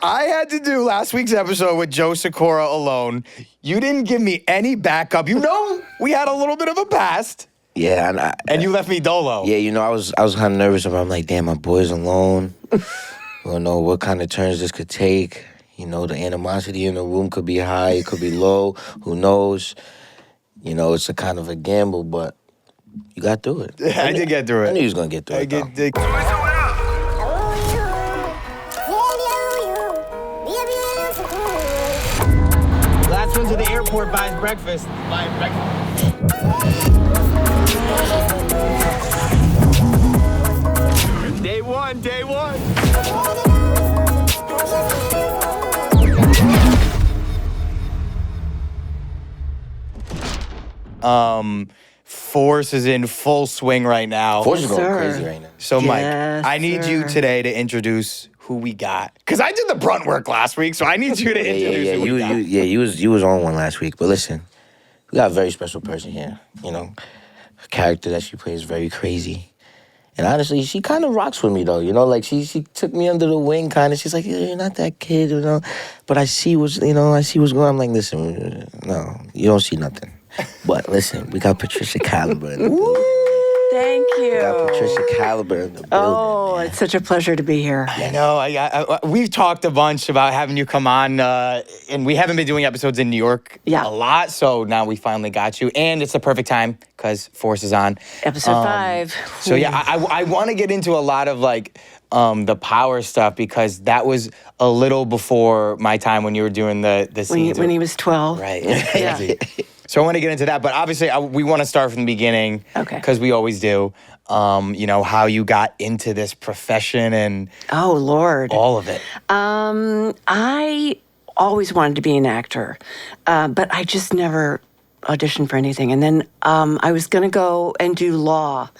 I had to do last week's episode with Joe Sikora alone. You didn't give me any backup. You know, we had a little bit of a past. Yeah, and you left me dolo. Yeah, you know, I was kind of nervous about. I'm like, damn, my boy's alone. I don't know what kind of turns this could take. You know, the animosity in the room could be high, it could be low. Who knows? You know, it's a kind of a gamble, but you got through it. Yeah, I did get through it. I knew you was gonna get through it. Last one to the airport buys breakfast. Day one. Force is in full swing right now. Force is going crazy right now. So, Mike, I need you today to introduce who we got. Because I did the brunt work last week, so I need you to introduce who we got. You was on one last week. But listen, we got a very special person here. You know, a character that she plays very crazy. And honestly, she kind of rocks with me, though. You know, like, she took me under the wing, kind of. She's like, yeah, you're not that kid, you know. But I see what's going on. I'm like, listen, no, you don't see nothing. But listen, we got Patricia Kalember in the building. Thank you. We got Patricia Kalember in the building. Oh, it's such a pleasure to be here. I know. We've talked a bunch about having you come on, and we haven't been doing episodes in New York a lot, so now we finally got you. And it's the perfect time because Force is on. Episode 5. So, I want to get into a lot of, like, the power stuff because that was a little before my time when you were doing the scenes. When he was 12. Right. Yeah. So I want to get into that, but obviously we want to start from the beginning, because we always do. You know, how you got into this profession and all of it. I always wanted to be an actor, but I just never auditioned for anything. And then I was going to go and do law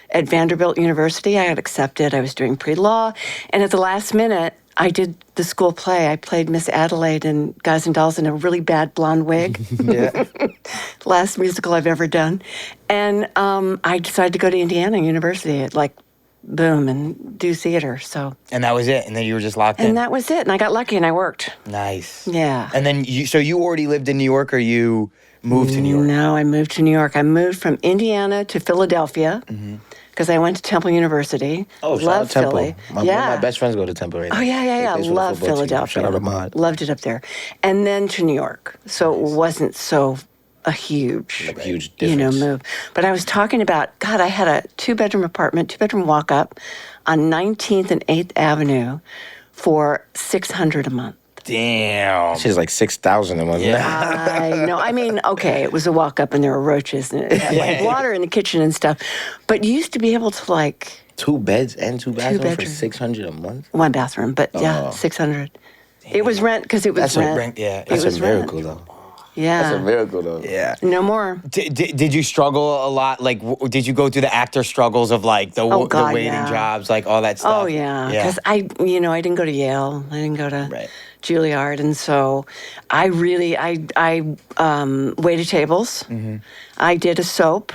at Vanderbilt University. I got accepted. I was doing pre-law, and at the last minute, I did the school play. I played Miss Adelaide in Guys and Dolls in a really bad blonde wig. Last musical I've ever done. And I decided to go to Indiana University, boom, and do theater. So. And that was it? And then you were just locked in? And that was it. And I got lucky and I worked. Nice. Yeah. And then, so you already lived in New York, or you moved to New York? No, I moved to New York. I moved from Indiana to Philadelphia. Because I went to Temple University. Oh, love Temple. Philly. My best friends go to Temple right now. Oh, yeah. Love Philadelphia. Shout out to Ahmad. Loved it up there. And then to New York. So it wasn't so a huge difference. move. But I was talking about, God, I had a 2-bedroom apartment, 2-bedroom walk-up on 19th and 8th Avenue for $600 a month. Damn. She's like 6,000 a month. Yeah. I know. I mean, okay, it was a walk-up and there were roaches and it had water in the kitchen and stuff. But you used to be able to 2 beds and 2 bathrooms for $600 a month? 1 bathroom, but $600. Damn. It was rent because it was rent. That's a miracle, though. Yeah. That's a miracle, though. Yeah. No more. Did you struggle a lot? Like, did you go through the actor struggles of, like, the waiting jobs, like, all that stuff? Oh, yeah. Because I didn't go to Yale. I didn't go to Juilliard. And so I waited tables. I did a soap.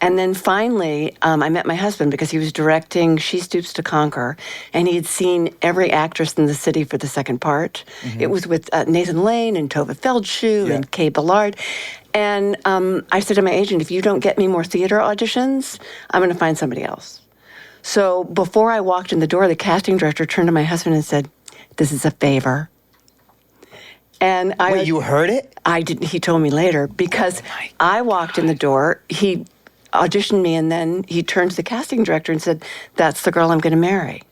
And then finally, I met my husband because he was directing She Stoops to Conquer, and he had seen every actress in the city for the second part. It was with Nathan Lane and Tova Feldshuh and Kay Ballard. And I said to my agent, if you don't get me more theater auditions, I'm going to find somebody else. So before I walked in the door, the casting director turned to my husband and said, "This is a favor." And Wait, you heard it? I didn't. He told me later because I walked in the door. He auditioned me, and then he turned to the casting director and said, "That's the girl I'm going to marry."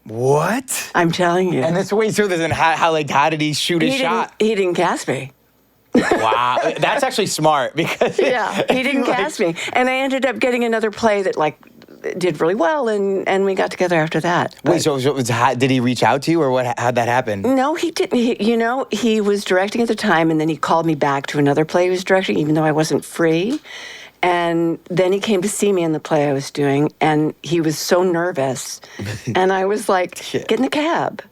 What? I'm telling you. And that's way through this. And how did he shoot his shot? He didn't cast me. Wow, that's actually smart because he didn't cast me, and I ended up getting another play that did really well, and we got together after that. But, wait, so did he reach out to you, or what? How'd that happen? No, he didn't. He was directing at the time, and then he called me back to another play he was directing, even though I wasn't free. And then he came to see me in the play I was doing, and he was so nervous. And I was like, get in the cab.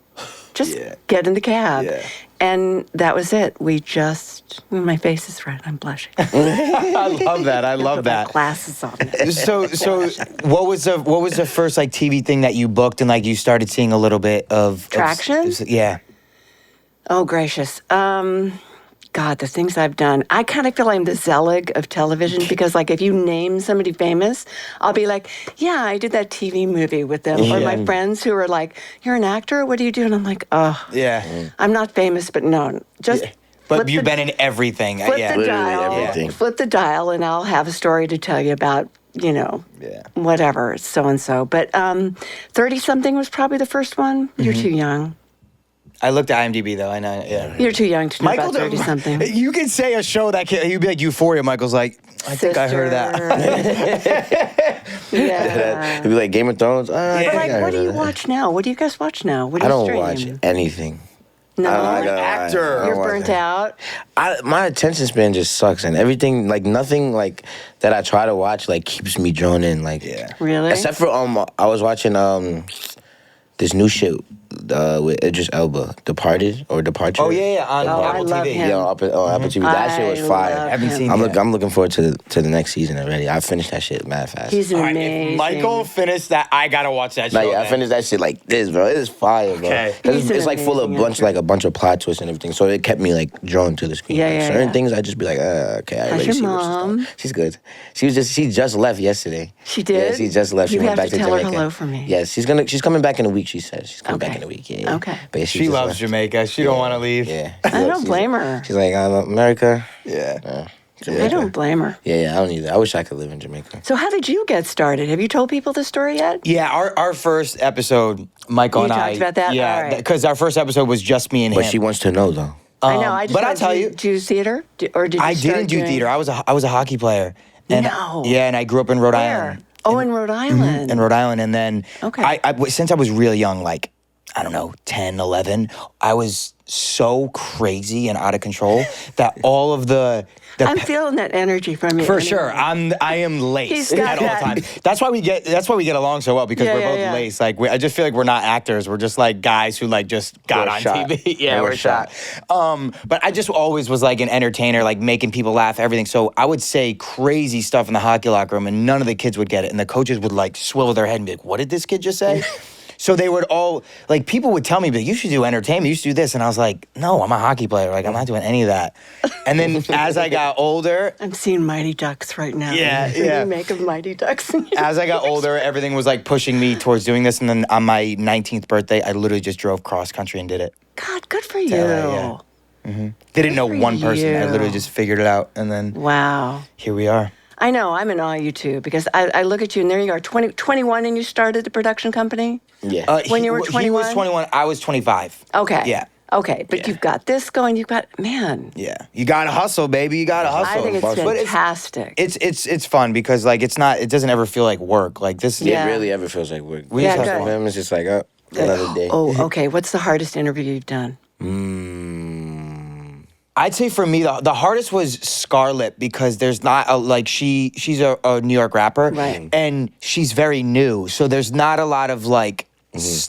Just get in the cab. Yeah. And that was it. My face is red. I'm blushing. I love that. I love that. Glasses on. So what was the first like TV thing that you booked and like you started seeing a little bit of traction? Yeah. Oh, gracious. God, the things I've done. I kind of feel I'm the Zelig of television because, like, if you name somebody famous, I'll be like, yeah, I did that TV movie with them. Or my friends who are like, you're an actor? What do you do? And I'm like, oh. Yeah. I'm not famous, but no. Just But you've been in everything. Flip the dial. Everything. Flip the dial, and I'll have a story to tell you about, whatever, so-and-so. But 30-something was probably the first one. You're too young. I looked at IMDb though. I know. Yeah. You're too young to know about 30-something. You could say a show that you'd be like Euphoria. Michael's like, I think I heard that. Yeah. It'd be like Game of Thrones. But like, what do you watch now? What do you guys watch now? What do I you don't stream? watch anything. No, actor. you're burnt out. My attention span just sucks, and everything, like nothing, like that I try to watch, like keeps me drawn in. Like, Really? Except for I was watching this new shit with Idris Elba, Departed or Departure. Oh yeah, on I Apple love TV. him. Yeah, on Apple TV. That shit was fire. love Haven't him. seen I'm looking forward to the next season already. I finished that shit mad fast. He's All right, amazing. if Michael finished that, I gotta watch that show. Like, I finished that shit like this, bro. It is fire, bro. Okay. 'Cause He's it's an like full of amazing a bunch of plot twists and everything. So it kept me like drawn to the screen. Yeah, Like, yeah, certain yeah. things I just be like, okay, I How's already your see what mom? she's good. She just left yesterday. She did? Yeah, she just left. She You went have back to to tell her Jamaica. hello for me. Yeah, she's coming back in a week. She said she's coming back Okay. in a week. Yeah. Okay. But yeah, She just loves left. Jamaica. She don't want to leave. Yeah. I don't blame her. She's like, America. Yeah. Jamaica. I don't blame her. Yeah, I don't either. I wish I could live in Jamaica. So how did you get started? Have you told people the story yet? Yeah, our first episode, Michael You and I. talked about that? Yeah, All right. because our first episode was just me and But him. she wants to know though. I know. I just but I'll went tell to you- do theater, or did you I start didn't do doing- theater. I was a hockey player. And, No. Yeah, and I grew up in Rhode Where? Island. Oh, in Rhode Island. In Rhode Island, and then Okay. since I was real young, like I don't know, 10, 11, I was so crazy and out of control that all of the I'm feeling that energy from you. for anyway. sure. I am laced He's got at all that. times. That's why we get along so well because Yeah, we're yeah, both yeah. laced. Like I just feel like we're not actors. We're just like guys who like just got We're on shot. TV. Yeah, And we're we're shot. But I just always was like an entertainer, like making people laugh, everything. So I would say crazy stuff in the hockey locker room, and none of the kids would get it, and the coaches would like swivel their head and be like, "What did this kid just say?" So they would all, like, people would tell me, like, you should do entertainment, you should do this. And I was like, no, I'm a hockey player. Like, I'm not doing any of that. And then as I got older, I'm seeing Mighty Ducks right now. Yeah, The yeah. remake of Mighty Ducks. as I got older, everything was like pushing me towards doing this. And then on my 19th birthday, I literally just drove cross country and did it. God, good for you. yeah. Didn't know for one person. I you. literally just figured it out. And then Wow. here we are. I know. I'm in awe of you too because I look at you and there you are, 21, and you started the production company? Yeah. When you were He was 21? 21, I was 25. Okay. Yeah. Okay, but you've got this going. You've got, man. Yeah. You got to hustle, baby. You got to hustle. I think it's But fantastic. It's fun because like it doesn't ever feel like work. Like this is Yeah. It really ever feels like work. We Yeah, just good. have For fun. him, it's just like, another day. Oh, okay. What's the hardest interview you've done? I'd say for me the hardest was Scarlett because there's not like she's a New York rapper Right. and she's very new, so there's not a lot of like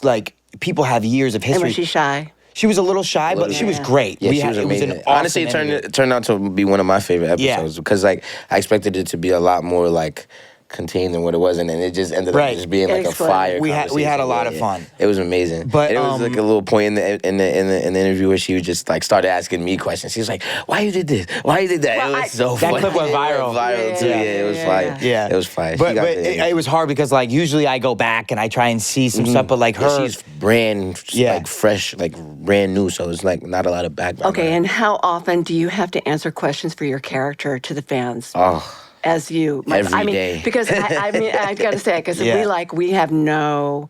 like people have years of And history. was she shy? She was a little shy, but she was Yeah. great. Yeah, she was it was amazing. an awesome Honestly, interview. it turned out to be one of my favorite Yeah. episodes because like I expected it to be a lot more like contained than what it was, and then it just ended Right. up just being like a Explain. fire. We had a conversation. lot Yeah, of yeah. fun. It was amazing. But, And it was like a little point in the interview where she would just like started asking me questions. She was like, "Why you did this? Why you did that?" Well, it was so That funny. clip went It viral. viral too. Yeah, Yeah, it was yeah, fire. Yeah, it was fire. She But, got but the it was hard because like usually I go back and I try and see some stuff, but like her, Yeah, she's brand Yeah. like fresh, like brand new. So it's like not a lot of background. Okay, on her. and how often do you have to answer questions for your character to the fans? Oh. As you, Every day. because I mean, I've got to say, because Yeah. we have no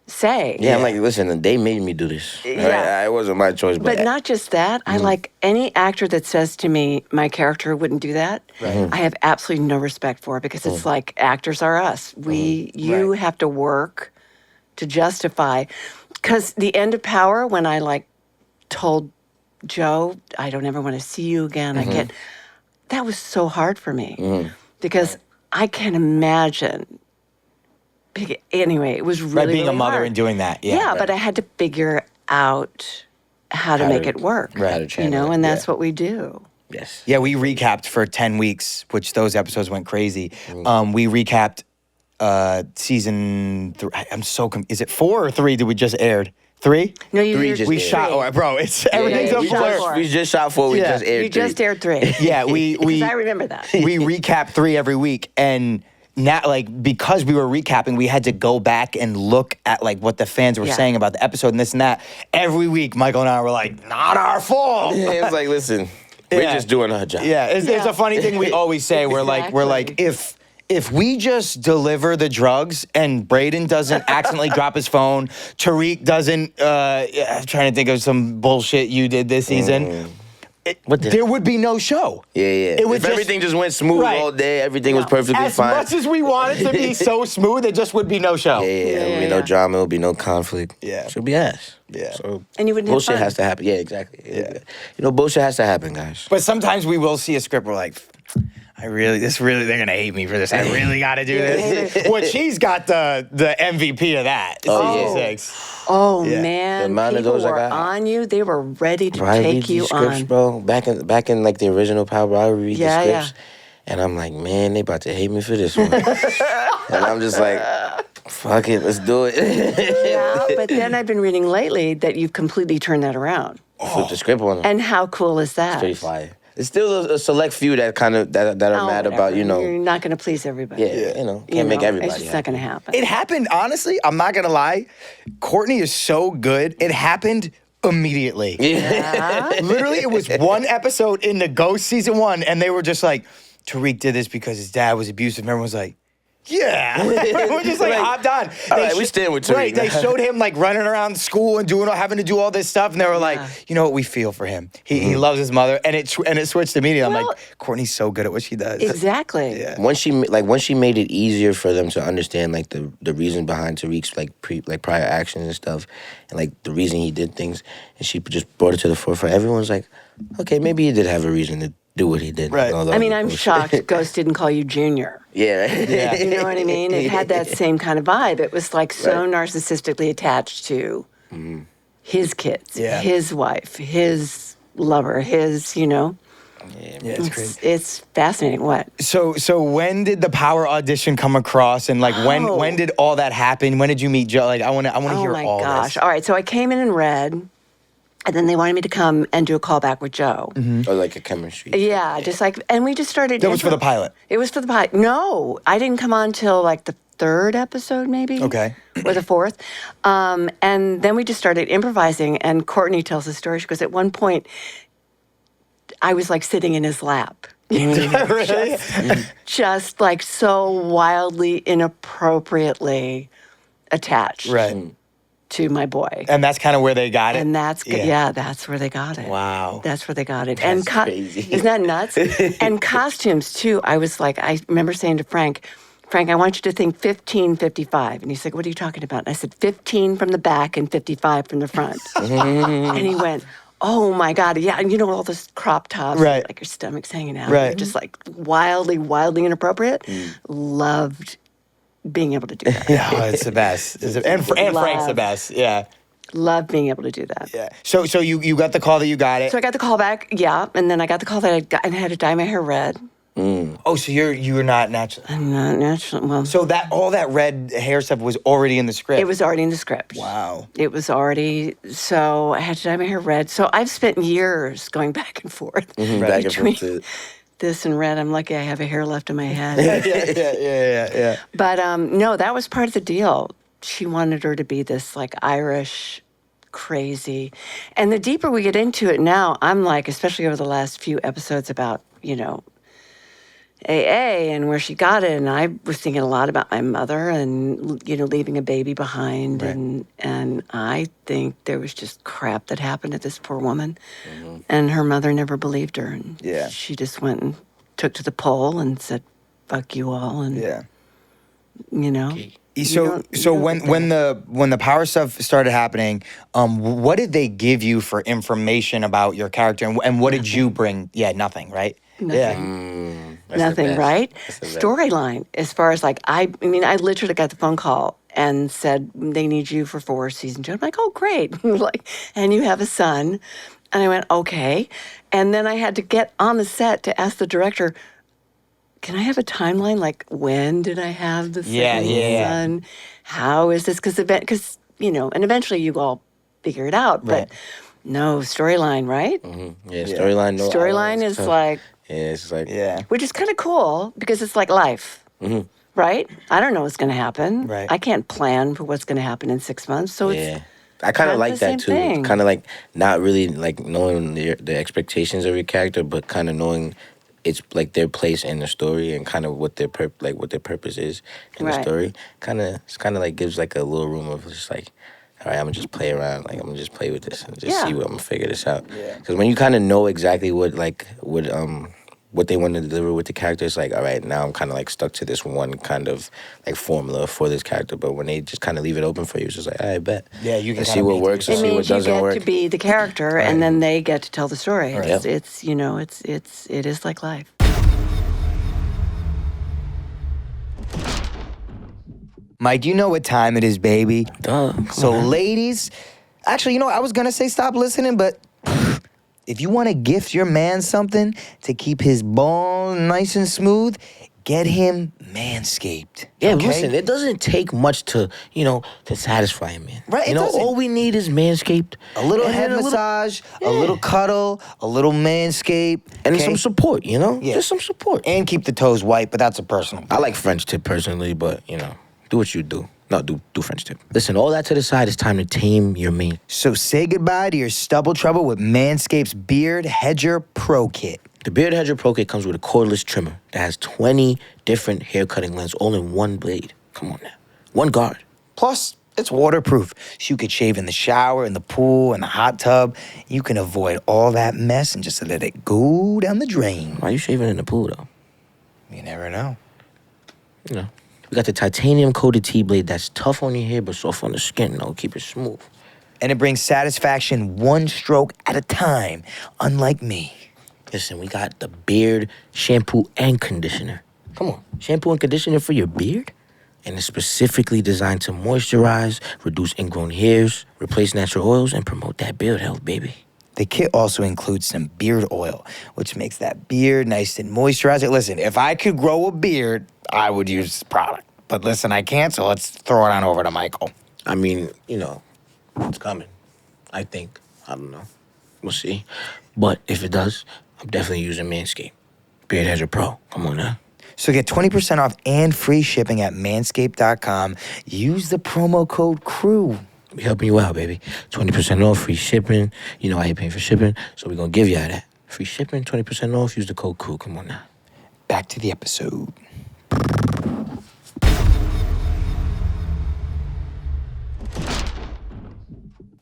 say. Yeah, I'm like, listen, they made me do this. Yeah. It wasn't my choice, But not just that. I like any actor that says to me, my character wouldn't do that. I have absolutely no respect for it because it's like actors are us. You Right. have to work to justify. Because the end of Power, when I like told Joe, I don't ever want to see you again. That was so hard for me because I can imagine. Anyway, it was really being really a mother hard. and doing that. Yeah, but I had to figure out how to make it work. Right. How to You channel know, it, and that's yeah. what we do. Yes. Yeah, we recapped for 10 weeks, which those episodes went crazy. We recapped season 3. I'm so is it 4 or 3 that we just aired? 3? No, you 3 did just We aired. shot, three. bro, it's everything's yeah, a we shot blur. 4. We just shot 4. We Yeah. just aired You 3. just aired 3. Yeah, we Because I remember that. we recap 3 every week, and now, like, because we were recapping, we had to go back and look at like what the fans were Yeah. saying about the episode and this and that. Every week, Michael and I were like, "Not our fault." Yeah, it's like, listen, we're Yeah. just doing our job. Yeah, it's Yeah. a funny thing we always say. We're like, Exactly. if we just deliver the drugs and Braden doesn't accidentally drop his phone, Tariq doesn't. I'm trying to think of some bullshit you did this season. There would be no show. Yeah. It would If everything just went smooth Right. all day, everything was perfectly As fine. much as we want it to be so smooth, it just would be no show. Yeah, there'll be no drama, there'll be no conflict. Yeah. She'll be ass. Yeah. So And you wouldn't have bullshit fun. has to happen. Yeah, exactly. Yeah. You know, bullshit has to happen, guys. But sometimes we will see a script. We're like, they're gonna hate me for this. I really got to do this. Well, she's got the MVP of that. Oh, season yeah. 6. Oh Yeah. The man, amount of people those I were got. on you. They were ready to Bro, I read take you these scripts, on. bro. Back in like the original Power, bro, I would read Yeah, the yeah. scripts, and I'm like, man, they about to hate me for this one. And I'm just like, fuck it, let's do it. Yeah, but then I've been reading lately that you've completely turned that around. Flip the script on them. And how cool is that? Pretty fire. There's still a select few that kind of that are Oh, mad whatever. about, you know. You're not going to please everybody. Yeah, you know, can't make everybody. It's just not going to happen. It happened, honestly, I'm not gonna lie. Courtney is so good. It happened immediately. Yeah. Literally, it was one episode in the Ghost season 1, and they were just like, Tariq did this because his dad was abusive. And everyone was like, yeah. We're just like, hopped on. all right, we stand with Tariq. Right, they showed him like running around school and having to do all this stuff, and they were like, you know what, we feel for him. He loves his mother, and it switched immediately. I'm Well- like, Courtney's so good at what she does. Exactly. Yeah. Once she made it easier for them to understand like the reason behind Tariq's like prior actions and stuff, and like the reason he did things, and she just brought it to the forefront. Everyone's like, okay, maybe he did have a reason to do what he did. Right. Although I mean, the I'm bullshit. shocked Ghost didn't call you Junior. Yeah. Yeah. You know what I mean? It had that same kind of vibe. It was like so narcissistically attached to his kids, Yeah. his wife, his lover, his, you know. Yeah, Yeah, it's crazy. It's fascinating. What? So when did the Power audition come across, and like when did all that happen? When did you meet Joe? Like I want to Oh hear my all gosh. this. All right. So I came in and read, and then they wanted me to come and do a callback with Joe. Or like a chemistry. Yeah, just like, and we just started. That was for the pilot. It was for the pilot. No, I didn't come on till like the 3rd episode, maybe. Okay. Or the 4th. And then we just started improvising, and Courtney tells the story. She goes, at one point, I was like sitting in his lap. Really? Just like so wildly, inappropriately attached Right. to my boy. And that's kind of where they got it. And that's yeah, that's where they got it. Wow. That's where they got it. That's and crazy. Isn't that nuts? And costumes too. I was like, I remember saying to Frank, I want you to think 15, 55. And he's like, what are you talking about? And I said, 15 from the back and 55 from the front. And he went, oh my God. Yeah. And you know, all those crop tops, Right. like your stomach's hanging out. Right. Just like wildly, wildly inappropriate. Loved being able to do that. Yeah, oh, it's the best. And Frank's the Love. best. Yeah. Loved being able to do that. Yeah. So you got the call that you got it. So I got the call back, yeah, and then I got the call that I had to dye my hair red. Oh, so you're not natural. I'm not natural. Well, So that all that red hair stuff was already in the script. it was already in the script. Wow. It was already, so I had to dye my hair red. So I've spent years going back and forth Back and between forth. this and red. I'm lucky I have a hair left in my head. yeah. But no, that was part of the deal. She wanted her to be this like Irish, crazy. And the deeper we get into it now, I'm like, especially over the last few episodes about, you know, AA and where she got it, and I was thinking a lot about my mother and, you know, leaving a baby behind, and I think there was just crap that happened to this poor woman, and her mother never believed her, and Yeah. she just went and took to the pole and said, "Fuck you all," and Yeah. you know. So when the power stuff started happening, what did they give you for information about your character, and what did you bring? Yeah, nothing, right? Nothing. That's the Nothing, best. right? That's the best. Storyline, as far as like, I mean, I literally got the phone call and said, they need you for 4 season 2. I'm like, oh, great. Like, and you have a son. And I went, okay. And then I had to get on the set to ask the director, can I have a timeline? Like, when did I have the second son? How is this? Because, you know, and eventually you all figure it out. Right. But no, storyline, right? Yeah, storyline. No Storyline is tough. like, Yeah, it's like which is kind of cool because it's like life, right? I don't know what's going to happen. Right. I can't plan for what's going to happen in 6 months. So it's I kind of the like same that too. thing. Kind of like not really like knowing the expectations of your character, but kind of knowing it's like their place in the story and kind of what their what their purpose is in the Right. story. It's kind of like gives like a little room of just like, all right, I'm gonna just play around. Like I'm gonna just play with this and just see what I'm gonna figure this out. Because when you kind of know exactly what they want to deliver with the character, it's like, all right, now I'm kind of like stuck to this one kind of like formula for this character. But when they just kind of leave it open for you, it's just like, all right, bet. Yeah, you can and kinda see what make works and it see what means you doesn't get work. to be the character, and then they get to tell the story. Right. It's you know, it is like life. Mike, you know what time it is, baby. Duh. So, ladies, actually, you know, I was gonna say stop listening, but if you want to gift your man something to keep his ball nice and smooth, get him Manscaped. Yeah, okay? listen, it doesn't take much to satisfy a man. Right, it You know, doesn't. all we need is Manscaped. A little and head then massage, a little cuddle, a little Manscaped, and okay? some support, Yeah. Just some support. And keep the toes white, but that's a personal. I like French tip personally, but, do what you do. No, do French tip. Listen, all that to the side, it's time to tame your mane. So say goodbye to your stubble trouble with Manscaped's Beard Hedger Pro Kit. The Beard Hedger Pro Kit comes with a cordless trimmer that has 20 different hair cutting lengths all in one blade. Come on now. One guard. Plus, it's waterproof, so you could shave in the shower, in the pool, in the hot tub. You can avoid all that mess and just let it go down the drain. Why are you shaving in the pool, though? You never know. We got the titanium-coated T-blade that's tough on your hair but soft on the skin, Keep it smooth. And it brings satisfaction one stroke at a time, unlike me. Listen, we got the beard shampoo and conditioner. Come on, shampoo and conditioner for your beard? And it's specifically designed to moisturize, reduce ingrown hairs, replace natural oils, and promote that beard health, baby. The kit also includes some beard oil, which makes that beard nice and moisturized. Listen, if I could grow a beard, I would use this product. But listen, I can't, so let's throw it on over to Michael. I mean, it's coming. I think. I don't know. We'll see. But if it does, I'm definitely using Manscaped. Beard Hedger Pro. Come on now. So get 20% off and free shipping at manscaped.com. Use the promo code CREW. We helping you out, baby. 20% off, free shipping. You know I hate paying for shipping, so we're going to give you that. Free shipping, 20% off. Use the code CREW. Come on now. Back to the episode.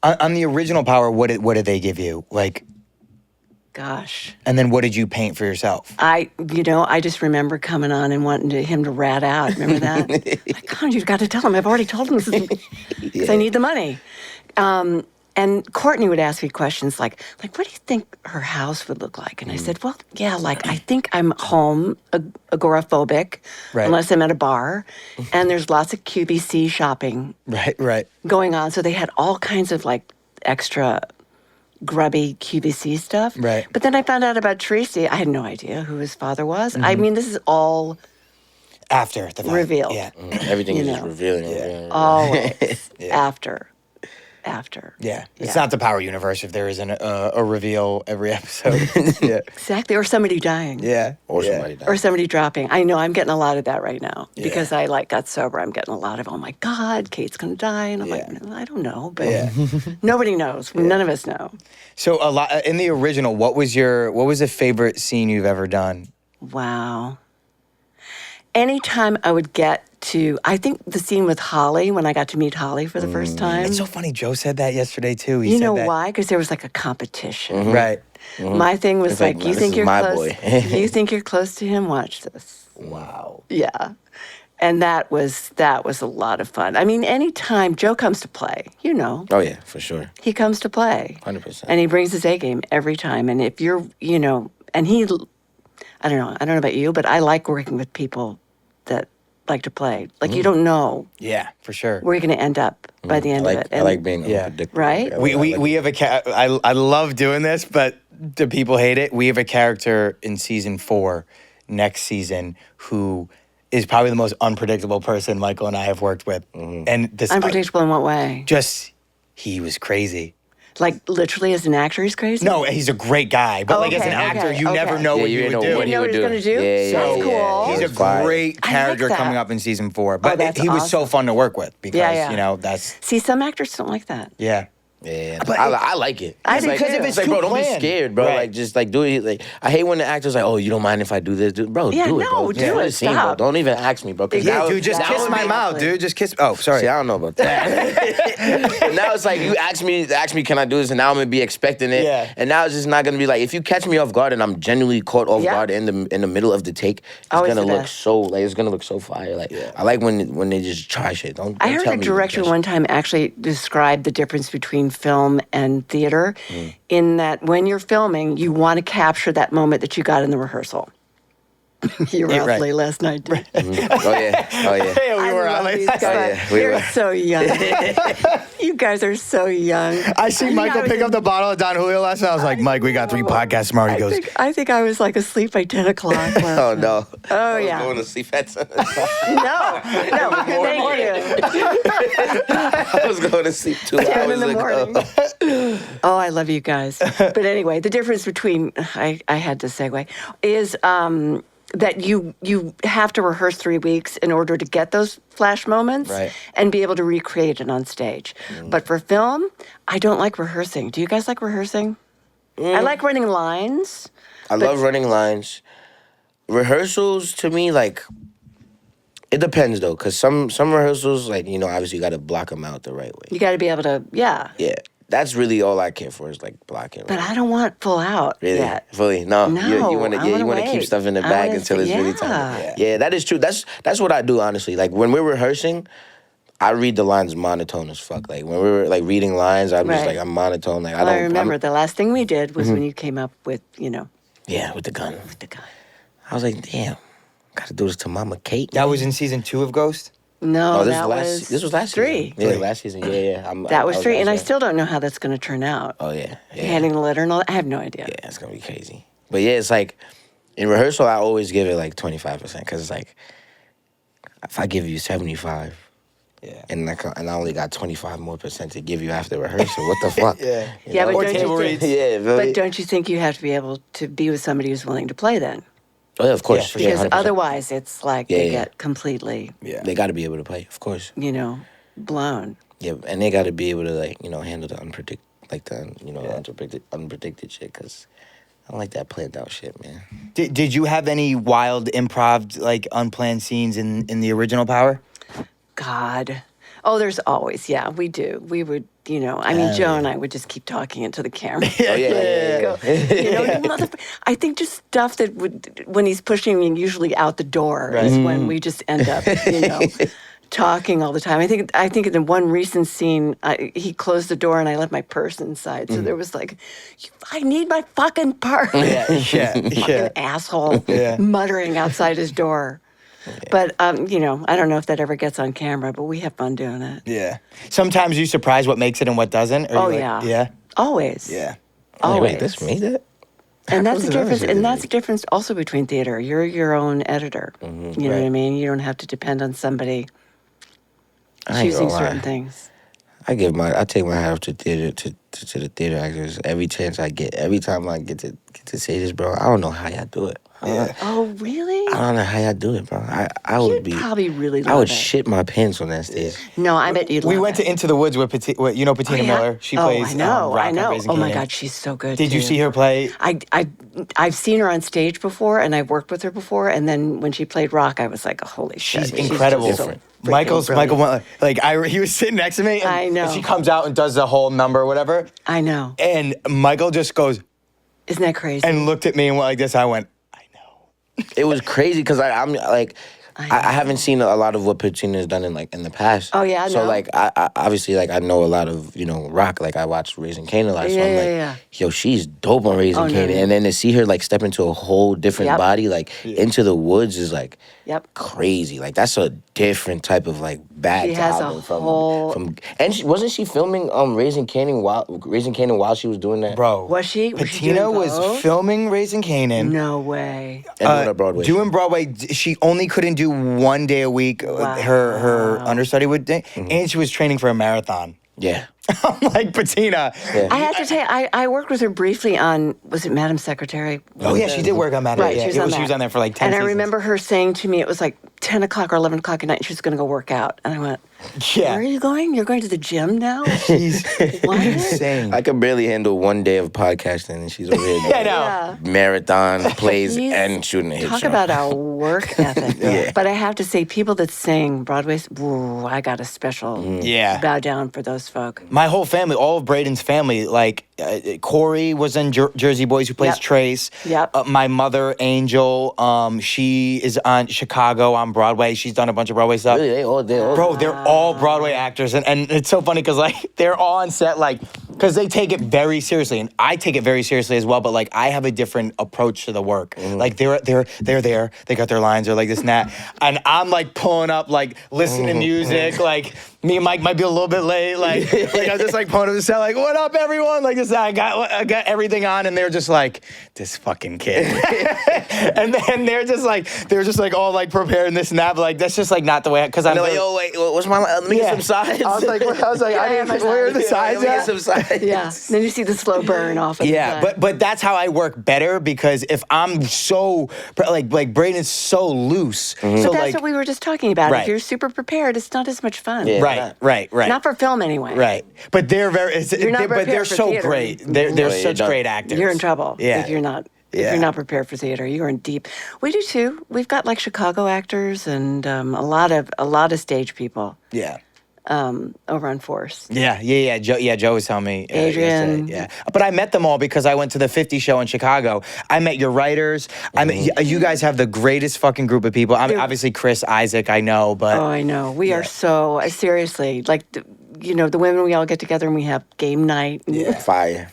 On the original Power, what did they give you? Gosh. And then what did you paint for yourself? I just remember coming on and wanting him to rat out. Remember that? Like, God, you've got to tell him. I've already told him this is because I need the money. And Courtney would ask me questions like, what do you think her house would look like? And I said, well, yeah, I think I'm home, agoraphobic, unless I'm at a bar, and there's lots of QVC shopping Right. going on. So they had all kinds of extra grubby QVC stuff. Right. But then I found out about Tracy. I had no idea who his father was. I mean, this is all After the fact. revealed. Yeah. Everything is You just know. revealing. Always after. Yeah. It's not the Power universe if there isn't a reveal every episode. Yeah. Exactly. Or somebody dying. Yeah. Or somebody died. Or somebody dropping. I know I'm getting a lot of that right now because I got sober. I'm getting a lot of, oh my God, Kate's going to die. And I'm like, no, I don't know. But nobody knows. None of us know. So a lot in the original, what was a favorite scene you've ever done? Wow. Anytime I would get to, I think the scene with Holly, when I got to meet Holly for the first time. It's so funny. Joe said that yesterday too. You know why? Because there was a competition. Right. My thing was It's like, you this think is you're my close. boy. You think you're close to him? Watch this. Wow. Yeah. And that was a lot of fun. I mean, anytime Joe comes to play, Oh, yeah, for sure. he comes to play. 100%. And he brings his A game every time. And if you're, and he, I don't know about you, but I like working with people that like to play. Like you don't know Yeah, for sure. where you're going to end up by the end of it. I like being unpredictable. Right? We have a I love doing this, but the people hate it. We have a character in season 4, next season, who is probably the most unpredictable person Michael and I have worked with. And this Unpredictable in what way? just he was crazy. Like literally as an actor, he's crazy? No, he's a great guy, but like as an Okay, actor, okay, you never okay. know Yeah, what you you didn't would know do. what he know would what he's do. gonna do? Yeah, That's yeah, cool. yeah. He's a It's fire. great I like character that. coming up in season 4. But that's he was so awesome. fun to work with because, Yeah. you know, that's, See, some actors don't like that. yeah. Yeah, But I like it. I It's do like, too. Because if it's it's like, too bro, don't be planned. scared, bro. Right. Like, just like do it. Like, I hate when the actor's like, oh, you don't mind if I do this, bro? Yeah, do it, no, bro. do Just let it, scene, bro. stop. Don't even ask me, bro. 'cause Yeah, now- dude, just now kiss it's my like- mouth, dude. Just kiss. Oh, sorry. See, I don't know about that. Now it's like you ask me, can I do this? And now I'm gonna be expecting it. Yeah. And now it's just not gonna be like if you catch me off guard and I'm genuinely caught off Yeah. guard in the middle of the take, it's Always gonna the look best. so like it's gonna look so fire. Like I like when they just try shit. Don't I heard tell a me director just- one time actually describe the difference between film and theater in that when you're filming, you want to capture that moment that you got in the rehearsal. You were Yeah, off right. late last night. Dude. Oh yeah. Yeah, we I were love on like these last guys. night. Yeah, we You're were. so young. You guys are so young. I see Michael I was pick up the bottle of Don Julio last night. I was like, Mike, we got 3 podcasts tomorrow. He goes, I think I was like asleep by 10 o'clock last Oh night. no. Oh, I was yeah. going to sleep at 10. No, thank you. I was going to sleep 2 10 hours in the ago. morning. Oh, I love you guys. But anyway, the difference between I had to segue is that you have to rehearse 3 weeks in order to get those flash moments Right. and be able to recreate it on stage. But for film, I don't like rehearsing. Do you guys like rehearsing? I like running lines. I love running lines. Rehearsals to me, like, it depends though, because some rehearsals, like, you know, obviously you got to block them out the right way. You got to be able to, yeah. Yeah, that's really all I care for is like blocking. But I don't want full out Really, yet. fully, no. No, you want to, I you wanna want to keep wait. stuff in the I bag wanna until see- it's really time. Yeah, that is true. That's what I do honestly. Like when we're rehearsing, I read the lines monotone as fuck. Like when we were like reading lines, I'm just Right. like I'm monotone. Like Well, I remember I'm- the last thing we did was when you came up with, yeah, with the gun. the guy. I was like, damn, gotta do this to Mama Kate. that was in season 2 of Ghost? No, Oh, that was this was last 3. season. Yeah, last season. Yeah. That was 3, and I last year. still don't know how that's going to turn out. Oh yeah. Handing the letter and all that. I have no idea. Yeah, it's gonna be crazy. But yeah, it's like in rehearsal, I always give it like 25% because it's like if I give you 75, Yeah. and I only got 25 more percent to give you after rehearsal, what the fuck? Yeah. You Yeah, know? but Or don't you table think? reads. Yeah, really. But don't you think you have to be able to be with somebody who's willing to play then? Oh, yeah, of course. Yeah, for Yeah, Because 100%. otherwise, it's like Yeah, they yeah. get completely, Yeah. They got to be able to play, of course. blown. Yeah, and they got to be able to like handle the unpredicted shit because I don't like that planned out shit, man. Did you have any wild improv, like unplanned scenes in the original Power? God. Oh, there's always, yeah, we do. We would, I mean, Joe and I would just keep talking into the camera. Oh yeah. Go, I think just stuff that would, when he's pushing me usually out the door is when we just end up, talking all the time. I think in the one recent scene, he closed the door and I left my purse inside. So there was like, I need my fucking purse. Yeah. Asshole Yeah. muttering outside his door. But, I don't know if that ever gets on camera, but we have fun doing it. Yeah. Sometimes you surprise what makes it and what doesn't. Or Oh, you're yeah. like, yeah. Always. Yeah. Always. Wait, this made that? And that's the How's that difference. shit And to that's me? the difference also between theater. You're your own editor. You know what I Right. mean? You don't have to depend on somebody I ain't choosing gonna lie. certain things. I take my hat off to theater to the theater actors every chance I get. Every time I get to say this, bro, I don't know how y'all do it. Oh, really? I don't know how y'all do it, bro. I would You'd be probably really I love would it. shit my pants on that stage. No, I bet you'd love We went it. to Into the Woods with Patina Oh, yeah? Miller. She Oh, plays I know, Rock I on know. Raising Oh, my Canaan. God, she's so good, Did you too. see her play? I've seen her on stage before, and I've worked with her before. And then when she played rock, I was like, oh, holy shit. She's incredible. just so freaking Michael, brilliant. like he was sitting next to me. And, I know. And she comes out and does the whole number or whatever. I know. And Michael just goes Isn't that crazy? and looked at me and went like this. I went, I know. It was crazy because I'm like, I haven't seen a lot of what Patina has done in the past. Oh, yeah, So no. like I obviously like I know a lot of rock. Like I watched Raising Kanan a lot. So I'm like, Yeah. yo, she's dope on Raising Oh, no, Kanan. no. And then to see her like step into a whole different Yep. body, like Into the Woods is like Yep. crazy. Like that's a different type of like bad She has a album whole- from and wasn't she filming Raising Kanan while she was doing that? Bro. Was she? Was she Patina doing was both? filming Raising Kanan. No way. And doing her Broadway. Doing Broadway, she only couldn't do 1 day a week. Her understudy would, and she was training for a marathon. Yeah. I'm like, Patina. Yeah. I have to tell you, I worked with her briefly on, was it Madam Secretary? Oh yeah, she did work on that. Right, Yeah, she was on there for like 10 And seasons. I remember her saying to me, it was like 10 o'clock or 11 o'clock at night, and she was going to go work out. And I went, Yeah. where are you going? You're going to the gym now? She's What? insane. I could barely handle 1 day of podcasting, and she's over here doing I know. Yeah. marathon plays She's- and shooting a hit Talk show. about our work ethic. Yeah. But I have to say, people that sing Broadway, woo, I got a special Yeah. bow down for those folk. My whole family, all of Braden's family, like Corey was in Jersey Boys, who plays Yep. Trace. Yep. My mother, Angel, she is on Chicago on Broadway. She's done a bunch of Broadway stuff. Really, they all Bro, they're all Broadway actors, and it's so funny because like they're all on set, like because they take it very seriously, and I take it very seriously as well. But like I have a different approach to the work. Like they're there, they got their lines, they're like this and that, and I'm like pulling up, like listening to music, like. Me and Mike might be a little bit late, like I'm just like pulling up the set, like what up everyone, like this. I got everything on, and they're just like this fucking kid, and then they're just like all like preparing this and that, but like that's just like not the way. Because I'm like, yo, wait, what's my line? Let me get some sides. I was like, I Yeah, didn't. Where are the sides Let me at? get some sides. Yeah. Then you see the slow burn off of Yeah, the side. but that's how I work better because if I'm so like Braden's so loose, so But that's like what we were just talking about. Right. If you're super prepared, it's not as much fun. Yeah. right. Not for film anyway. Right, but they're very. You're not but they're prepared for so theater. great. They're you're such done. great actors. You're in trouble Yeah, if you're not. If Yeah. you're not prepared for theater, you're in deep. We do too. We've got like Chicago actors and a lot of stage people Yeah. over on Force. Yeah. Joe was telling me. Adrian. yesterday, yeah. But I met them all because I went to the 50 show in Chicago. I met your writers. I met you guys have the greatest fucking group of people. I mean, obviously Chris, Isaac, I know, but Oh, I know. We are so seriously like. The women, we all get together and we have game night. Fire.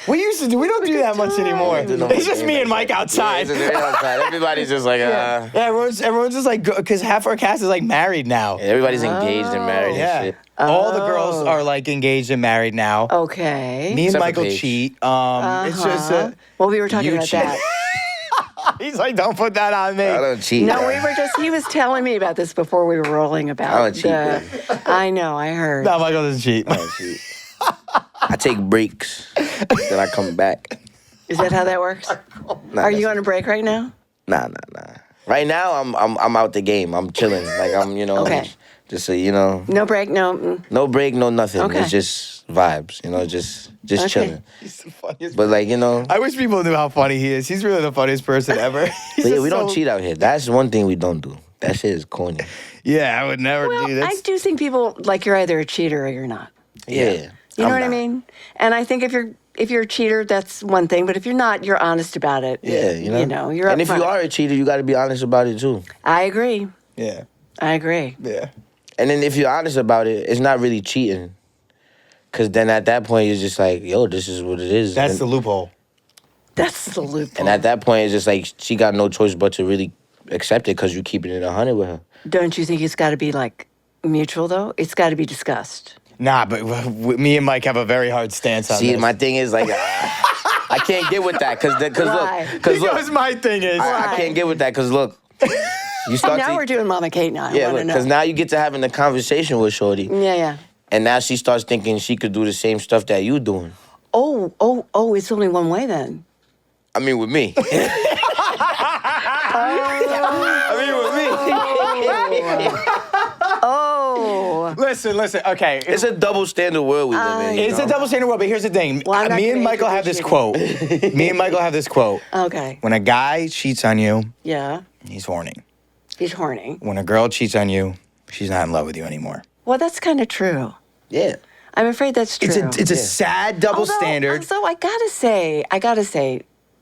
we used to do. We don't do that much anymore. do no It's just more me game and Mike night. outside. Everybody's just like, Yeah, everyone's just like, because half our cast is like married now. everybody's engaged and married Yeah. and shit. All the girls are like engaged and married now. Okay. Me and Except for Michael Paige. cheat. It's just Well, we were talking You about cheat. that. he's like, don't put that on me. I don't cheat. No, he was telling me about this before we were rolling about. I don't cheat, I know, I heard. No, Michael doesn't cheat. I don't cheat. I take breaks, then I come back. Is that how that works? Nah, Are you on a break right now? Nah. Right now, I'm out the game. I'm chilling. Like I'm, Okay. just so you know, No break, no. no break, no nothing. Okay. It's just vibes. Just Okay. chilling. He's the funniest. But like I wish people knew how funny he is. He's really the funniest person ever. He's but yeah, just we don't so- cheat out here. That's one thing we don't do. That shit is corny. Yeah, I would never Well, do I this. do think people like you're either a cheater or you're not. Yeah. You know I'm what I not. mean? And I think if you're a cheater, that's one thing. But if you're not, you're honest about it. Yeah, you're And if you upfront. are a cheater, you got to be honest about it too. I agree. Yeah, I agree. yeah. And then if you're honest about it, it's not really cheating. Cause then at that point you're just like, yo, this is what it is. That's and, the loophole. That's the loophole. and at that point it's just like she got no choice but to really accept it because you keeping it 100 with her. Don't you think it's got to be like mutual though? It's got to be discussed. Nah, but me and Mike have a very hard stance on See, this. my thing is like, I can't get with that because Why? look, because because look, my thing is, I can't get with that because look, you start Now to we're doing Mama Kate now. I yeah, want to know. because now you get to having a conversation with Shorty, Yeah. and now she starts thinking she could do the same stuff that you doing. Oh, it's only one way then. I mean, with me. Oh. listen. Okay, It's a double standard world we live in. you it's know? a double standard world. But here's the thing. Well, I'm not Me and gonna Michael have this introduce quote. Me and Michael have this quote. Okay. When a guy cheats on you, Yeah. he's horny. He's horny. When a girl cheats on you, she's not in love with you anymore. Well, that's kind of true. Yeah. I'm afraid that's true. It's a sad double standard. So I gotta say,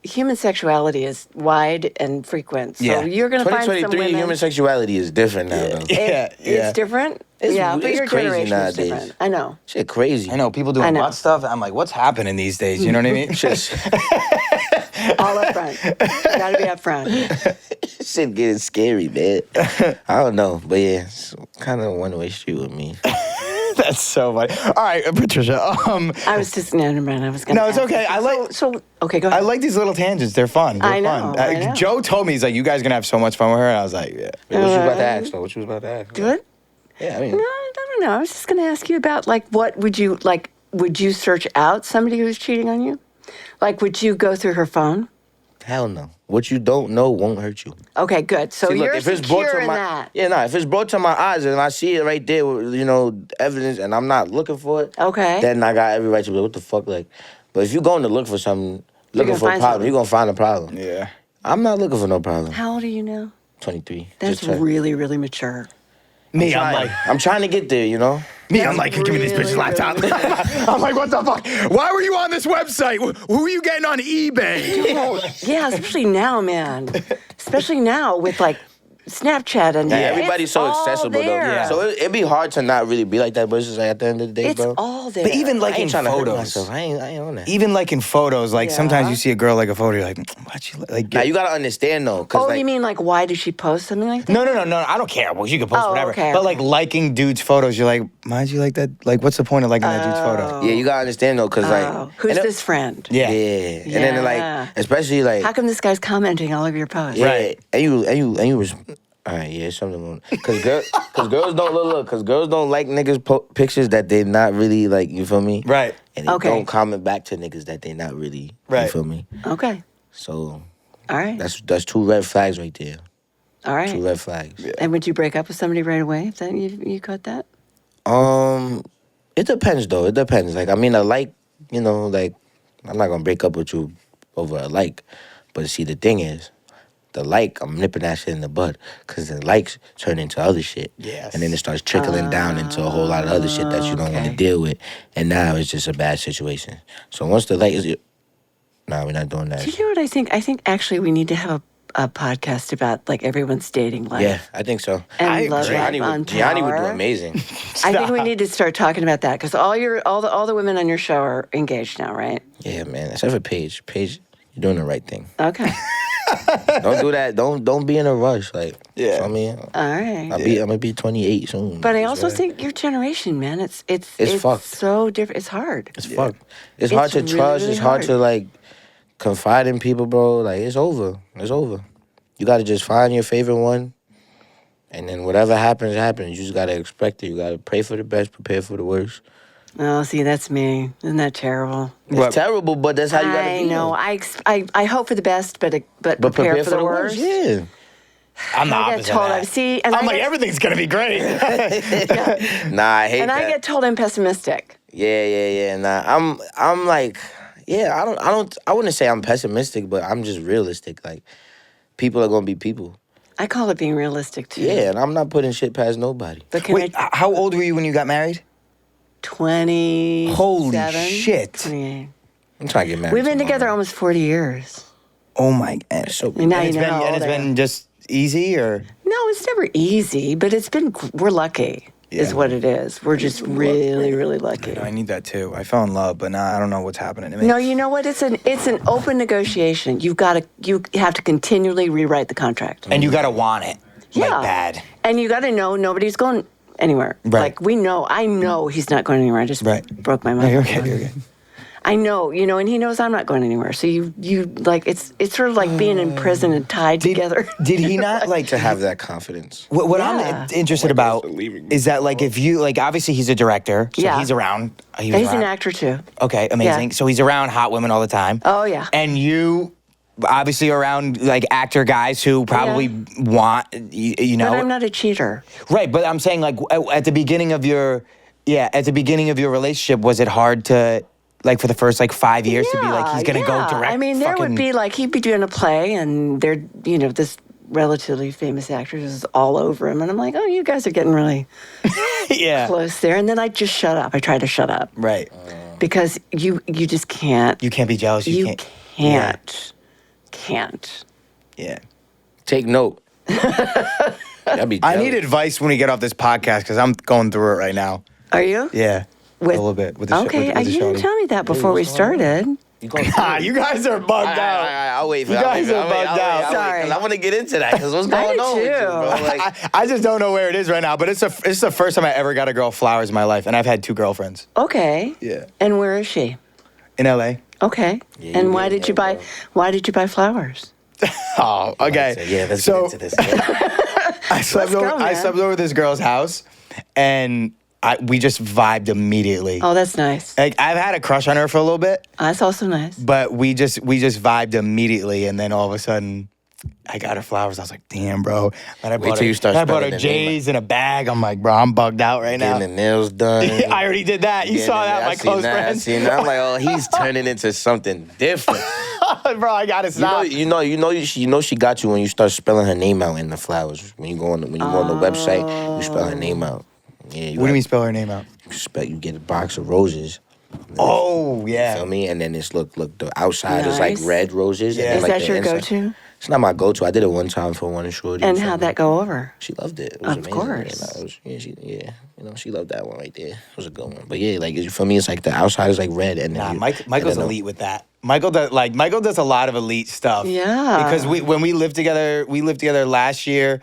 human sexuality is wide and frequent. So Yeah. you're going to find some 2023, women. human sexuality is different now, though. It's different. It's but your crazy generation nowadays. is different. I know. Shit crazy. I know people I doing know. butt stuff. I'm like, what's happening these days? You know what I mean? All up front. Got to be up front. Shit getting scary, man. I don't know, but yeah, it's kind of one-way street with me. That's so funny. All right, Patricia. I was just, never mind. I was going to No, it's okay. I like. Okay, go I ahead. like these little tangents. They're fun. They're I know, fun. I know. Joe told me, he's like, you guys gonna have so much fun with her. And I was like, yeah. Wait, what you was about to ask, though? What you was about to ask? Do it? Yeah, I mean, No, I don't know. I was just going to ask you about, like, what would you, like, would you search out somebody who's cheating on you? Like, would you go through her phone? hell no. What you don't know won't hurt you. Okay, good. So See, look, you're if it's brought secure to in my that. if it's brought to my eyes and I see it right there with evidence and I'm not looking for it, Okay. then I got every right to be like, what the fuck, like. But if you're going to look for something, looking gonna for a find problem, something. you're gonna find a problem. Yeah. I'm not looking for no problem. How old are you now? 23. That's Just turned. really, really mature. Me, I'm like, I'm trying to get there, I'm like, give me this bitch's really, laptop. really I'm like, what the fuck? Why were you on this website? Who are you getting on eBay? Yeah, especially now, man. Especially now with like Snapchat and Yeah, everybody's it's so all accessible there. though. Yeah. So it'd be hard to not really be like that, but it's just like at the end of the day, It's bro. all there. But even like I in ain't trying to hurt photos, myself. I ain't on that. even like in photos, like sometimes Yeah. you see a girl like a photo, you're like, why'd she like? Now you gotta understand though, cause oh, like, you mean like why did she post something like that? No, I don't care. Well, you can post Oh, whatever. okay, But okay. like liking dudes' photos, you're like, why'd you like that? Like, what's the point of liking that dude's photo? yeah, you gotta understand though, cause Oh, like, who's and it- this friend? Yeah. Yeah. And then Yeah. like, especially like, How come this guy's commenting all of your posts? yeah, Right. and you was. All right, yeah, something going. Cause girls don't look. Cause girls don't like niggas pictures that they not really like. You feel me? Right. And they Okay. don't comment back to niggas that they not really. You Right. feel me? Okay. So All right. that's two red flags right there. all right. Two red flags. And would you break up with somebody right away if that you caught that? It depends though. It depends. Like I mean, like I'm not gonna break up with you over a like, but see the thing is. The like, I'm nipping that shit in the bud. Because the likes turn into other shit. Yes. And then it starts trickling down into a whole lot of other shit that you don't want to Okay. deal with. And now it's just a bad situation. So once the like is... Nah, we're not doing that. Do you know what I think? I think actually we need to have a podcast about like everyone's dating life. Yeah, I think so. And I love agree. life on Gianni would do Power. amazing. I think we need to start talking about that because all the women on your show are engaged now, right? Yeah, man. Except for Paige. Paige, you're doing the right thing. Okay. Don't do that. Don't be in a rush. Like, Yeah. so, I mean, All right. I'm gonna be 28 soon. But I also Right? think your generation, man, it's fucked. so different. It's hard. It's fucked. It's hard to really, trust. really It's hard hard. to like confide in people, bro. Like it's over. It's over. You gotta just find your favorite one, and then whatever happens, happens. You just gotta expect it. You gotta pray for the best, prepare for the worst. Oh, see, that's me. Isn't that terrible? It's terrible, but that's how you gotta I be. know. I hope for the best, but but prepare for the worst. Yeah. I'm the I get opposite told. of I that. see, and I'm I like, get, everything's gonna be great. Nah, I hate and that. I get told I'm pessimistic. Yeah. Nah, I'm like, yeah. I wouldn't say I'm pessimistic, but I'm just realistic. Like, people are gonna be people. I call it being realistic too. Yeah, and I'm not putting shit past nobody. But can Wait, how old were you when you got married? 27? Holy shit. 28. I'm trying to get married. We've been tomorrow. together almost 40 years. Oh my god. So And now And you know how and old it's I am. been just easy, or No, it's never easy, but it's been. We're lucky, is Yeah. what it is. We're just really, really lucky. I need that too. I fell in love, but now I don't know what's happening to me. No, you know what? It's an open negotiation. You have to continually rewrite the contract. And you gotta want it, Yeah. like bad. And you got to know nobody's going anywhere. Right. Like I know he's not going anywhere. I just Right. broke my No, mind. you're okay. You're okay. I know, and he knows I'm not going anywhere. So you like it's sort of like being in prison and tied together. Did he not like to have that confidence. What Yeah. I'm interested about is that like if you like obviously he's a director, so Yeah. he's around. He's an actor too. Okay, amazing. Yeah. So he's around hot women all the time. Oh yeah. And you obviously are around like actor guys who probably want you know But I'm not a cheater. right. But I'm saying like at the beginning of your relationship, was it hard to like for the first like 5 years to be like he's gonna go direct? I mean, there would fucking- be like he'd be doing a play, and there, this relatively famous actor is all over him, and I'm like, oh, you guys are getting really yeah close there, and then I just shut up. I try to shut up right. because you just can't. You can't be jealous. You can't. can't. can't. Yeah. Take note. That'd be I jealous. need advice when we get off this podcast because I'm going through it right now. Are you? Yeah. With- a little bit. With the Okay, with the you didn't shawty. tell me that before we what's going on? started. You going Ah, you guys are bugged out. I'll wait for You guys are bugged out. Sorry. I want to get into that because what's going do on with you, too. bro? Like, I just don't know where it is right now, but it's the first time I ever got a girl flowers in my life, and I've had 2 girlfriends. Okay. Yeah. And where is she? In LA. Okay. Yeah, and you why in did there, you buy? bro. Why did you buy flowers? Oh, okay. yeah, let's so get into this. Yeah. I slept Let's over. go, I man. slept over at this girl's house, and we just vibed immediately. Oh, that's nice. Like I've had a crush on her for a little bit, That's also nice. but we just vibed immediately, and then all of a sudden, I got her flowers. I was like, "Damn, bro!" And I bought till her, you start I bought spelling her the name J's in a bag. I'm like, "Bro, I'm bugged out right now." Getting the nails done. I already did that. You saw that, my close I friends. seen that. I'm like, oh, he's turning into something different. Bro, I gotta stop. You know she got you when you start spelling her name out in the flowers. When you go on the website, you spell her name out. Yeah. What do you mean spell her name out? You get a box of roses. Oh, yeah. Feel me? And then it's look the outside is like Nice. red roses. Yeah. And then, Is like, that the your inside- go-to? It's not my go-to. I did it one time for one shorty. And you feel how'd me? that go over? She loved it. It was Of amazing. course. She loved that one right there. It was a good one. But yeah, like for me, it's like the outside is like red, and Nah, then Michael's elite with that. Michael does a lot of elite stuff. Yeah. Because when we lived together last year.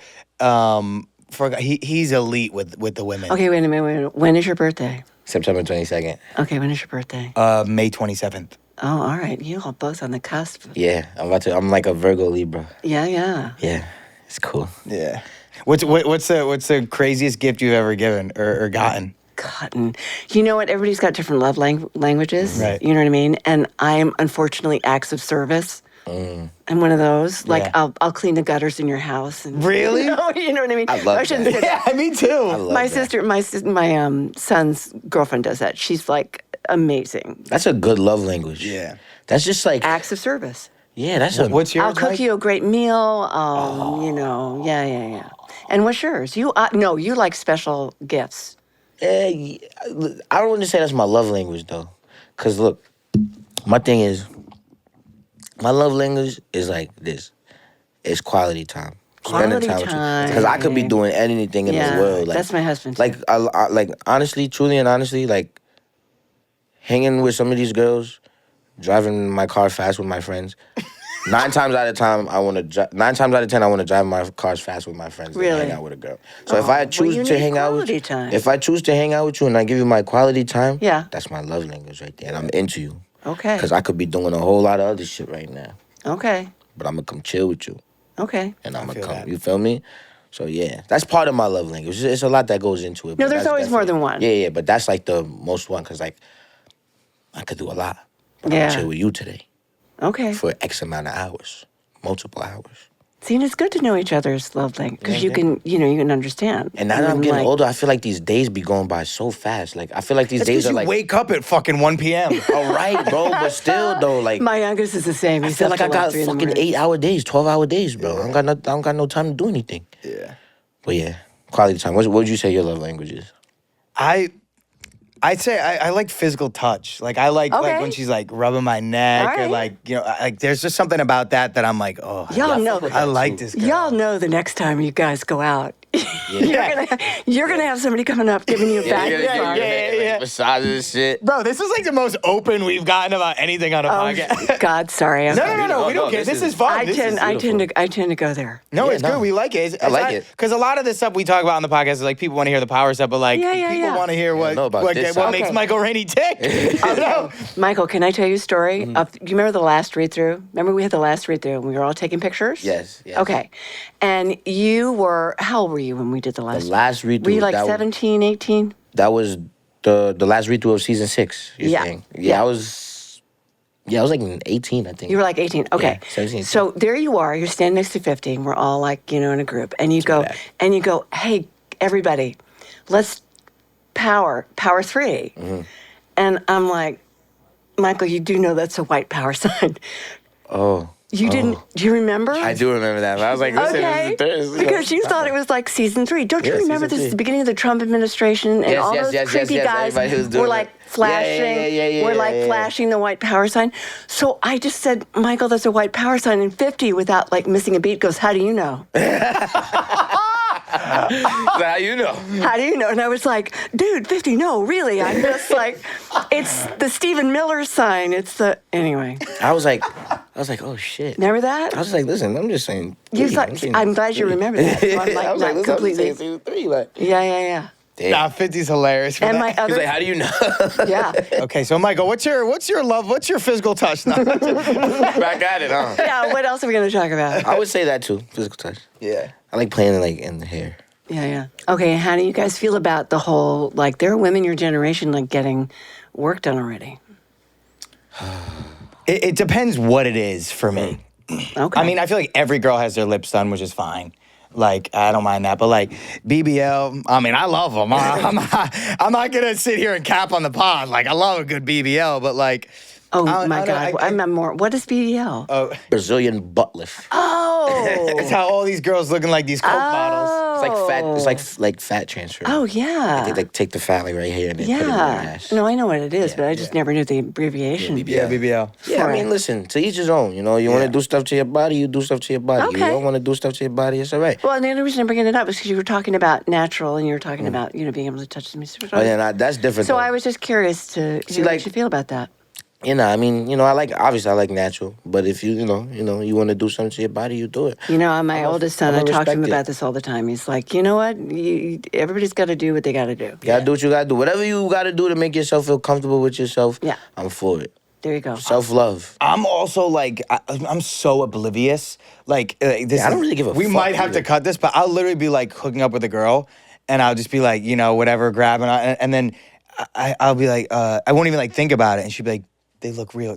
He's elite with the women. Okay, wait a minute. When is your birthday? September 22nd. Okay, when is your birthday? May 27th. Oh, all right. You all both on the cusp. Yeah, I'm like a Virgo Libra. Yeah, yeah. Yeah, it's cool. Yeah. What's the craziest gift you've ever given or gotten? Cotton. You know what? Everybody's got different love languages. Right. You know what I mean? And I'm unfortunately acts of service. I'm one of those. Like Yeah. I'll clean the gutters in your house. And, Really? You know what I mean? I love shouldn't that. say that. Yeah, me too. love My that. sister, my son's girlfriend does that. She's like amazing. That's a good love language. Yeah. That's just like Acts of service. yeah. That's a What's yours? I'll cook Mike? you a great meal. Yeah. And what's yours? You no, you like special gifts. I don't want to say that's my love language though, cause look, my thing is, my love language is like this. It's quality time. Quality with you. time. Because I could be doing anything in Yeah, this world. Like, that's my husband, too. Like, I like honestly, truly, and honestly, like hanging with some of these girls, driving my car fast with my friends. 9 times out of 10, I want to drive my cars fast with my friends than Really? hang out with a girl. So if I choose you to need hang out with quality you, time. if I choose to hang out with you and I give you my quality time, Yeah. that's my love language right there, and I'm into you. Okay. Because I could be doing a whole lot of other shit right now, Okay. but I'm gonna come chill with you, Okay. and I'm gonna feel come. that. You feel me? So yeah, that's part of my love language. It's a lot that goes into it. No, but there's that's always more definitely- than one. Yeah, but that's like the most one because like I could do a lot, but I'm Yeah. gonna chill with you today Okay. for X amount of hours, multiple hours. See, and it's good to know each other's love language because you can understand. And now that I'm getting like, older, I feel like these days be going by so fast. Like I feel like these days Because are you like, wake up at fucking 1 p.m. all right, bro, but still though, like My youngest is the same. I He's feel up like I till got 3 in the fucking morning. 8-hour days, 12-hour days, bro. I don't got no time to do anything. Yeah. But yeah, quality time. What would you say your love language is? I'd say I like physical touch. Like I like Okay. when she's like rubbing my neck All or right. like like there's just something about that I'm like, oh, Y'all know I like this girl. Y'all know the next time you guys go out, you're gonna have somebody coming up giving you a back massage. yeah. Massages and shit. Bro, this is like the most open we've gotten about anything on a podcast. God, sorry. No, we don't No, care. this This is is- fun. I This tend is- I tend to go there. No, Yeah, it's no. good. We like it. I like it. Because a lot of the stuff we talk about on the podcast is like people want to hear the power stuff, but like Yeah, yeah, people yeah. want to hear what know about what, this what side. makes Okay. Michael Rainey tick. You know? Michael, can I tell you a story? Mm-hmm. You remember the last read through? Remember we had the last read through and we were all taking pictures? Yes. Okay. And you were, how old were you when we did the last The last read Were through. you like 17, 18? That was the last read through of season 6. You're Yeah. saying? Yeah. I was like 18, I think. You were like 18. Okay. Yeah, 17. So there you are. You're standing next to 50. And we're all like, in a group. And you bad. go, hey, everybody, let's power 3. Mm-hmm. And I'm like, Michael, you do know that's a white power sign. Oh. You didn't? Do you remember? I do remember that. But I was like, listen, Okay, this is because you thought it was like season 3. Don't you Yeah, remember season this is 3. the beginning of the Trump administration and all those creepy guys Everybody was doing were like it. flashing, were like flashing the white power sign. So I just said, Michael, that's a white power sign. And 50, without like missing a beat, goes, how do you know? How you know? How do you know? And I was like, dude, 50, no, really. I'm just like, it's the Stephen Miller sign. It's the, anyway. I was like, oh shit. Remember that? I was like, listen, I'm just saying. You 3. thought, I'm glad you remember that. So I'm like, I was like, not listen, I'm just completely. saying 3, like. Yeah. Damn. Nah, 50's hilarious. for And that. my He's other, like, how do you know? yeah. Okay, so Michael, what's your love? What's your physical touch now? Back at it, huh? Yeah, what else are we going to talk about? I would say that too, physical touch. Yeah. I like playing like in the hair. Yeah. Okay, how do you guys feel about the whole, like, there are women your generation, like, getting work done already? It depends what it is for me. Okay. I mean, I feel like every girl has their lips done, which is fine. Like, I don't mind that. But, like, BBL, I mean, I love them. I'm not going to sit here and cap on the pod. Like, I love a good BBL, but, like... oh, I my don't- God. I'm more, what is BBL? Brazilian butt lift. It's how all these girls looking like these Coke bottles. It's like fat. It's like fat transfer. Oh, yeah. They like take the fat like right here and then put it in your Yeah. ass. No, I know what it is, Yeah, but I just never knew the abbreviation. Yeah, BBL. Yeah, I Right. mean, listen, to each his own. You know, you want to do stuff to your body, you do stuff to your body. Okay. You don't want to do stuff to your body, it's all right. Well, and the only reason I'm bringing it up is because you were talking about natural and you were talking about, being able to touch the music. Oh, yeah, nah, that's different. So though. I was just curious to See, hear like- what you feel about that. You know, I mean, I like, obviously I like natural, but if you want to do something to your body, you do it. My oldest son, I I'ma talk to him respect it. about this all the time. He's like, you know what? Everybody's got to do what they got to do. You gotta do what you gotta do. Whatever you gotta do to make yourself feel comfortable with yourself, Yeah. I'm for it. There you go. Self-love. I'm also like, I'm so oblivious. Like, this Yeah, I don't really give a We fuck might have either. to cut this, but I'll literally be like hooking up with a girl, and I'll just be like, whatever, grabbing, and then I'll be like, I won't even like think about it, and she'll be like, they look real,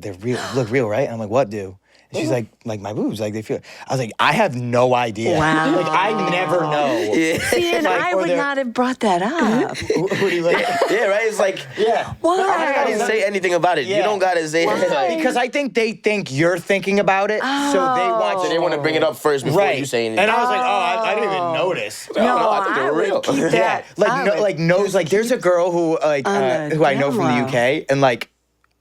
look real, right? And I'm like, what do? And she's like my boobs, like they feel. I was like, I have no idea. Wow. Like I never know. See, and Like, I or would they're- not have brought that up. What do you like? Yeah, right? It's like, Yeah. Why? I didn't say anything about it. Yeah. You don't gotta say it. Like, Because I think they think you're thinking about it, so they want so they want to bring it up first before right. you say anything. And I was like, I didn't even notice. No, I think they're would real. keep Yeah, that. like knows like there's a girl who the who I know from the camera. UK and like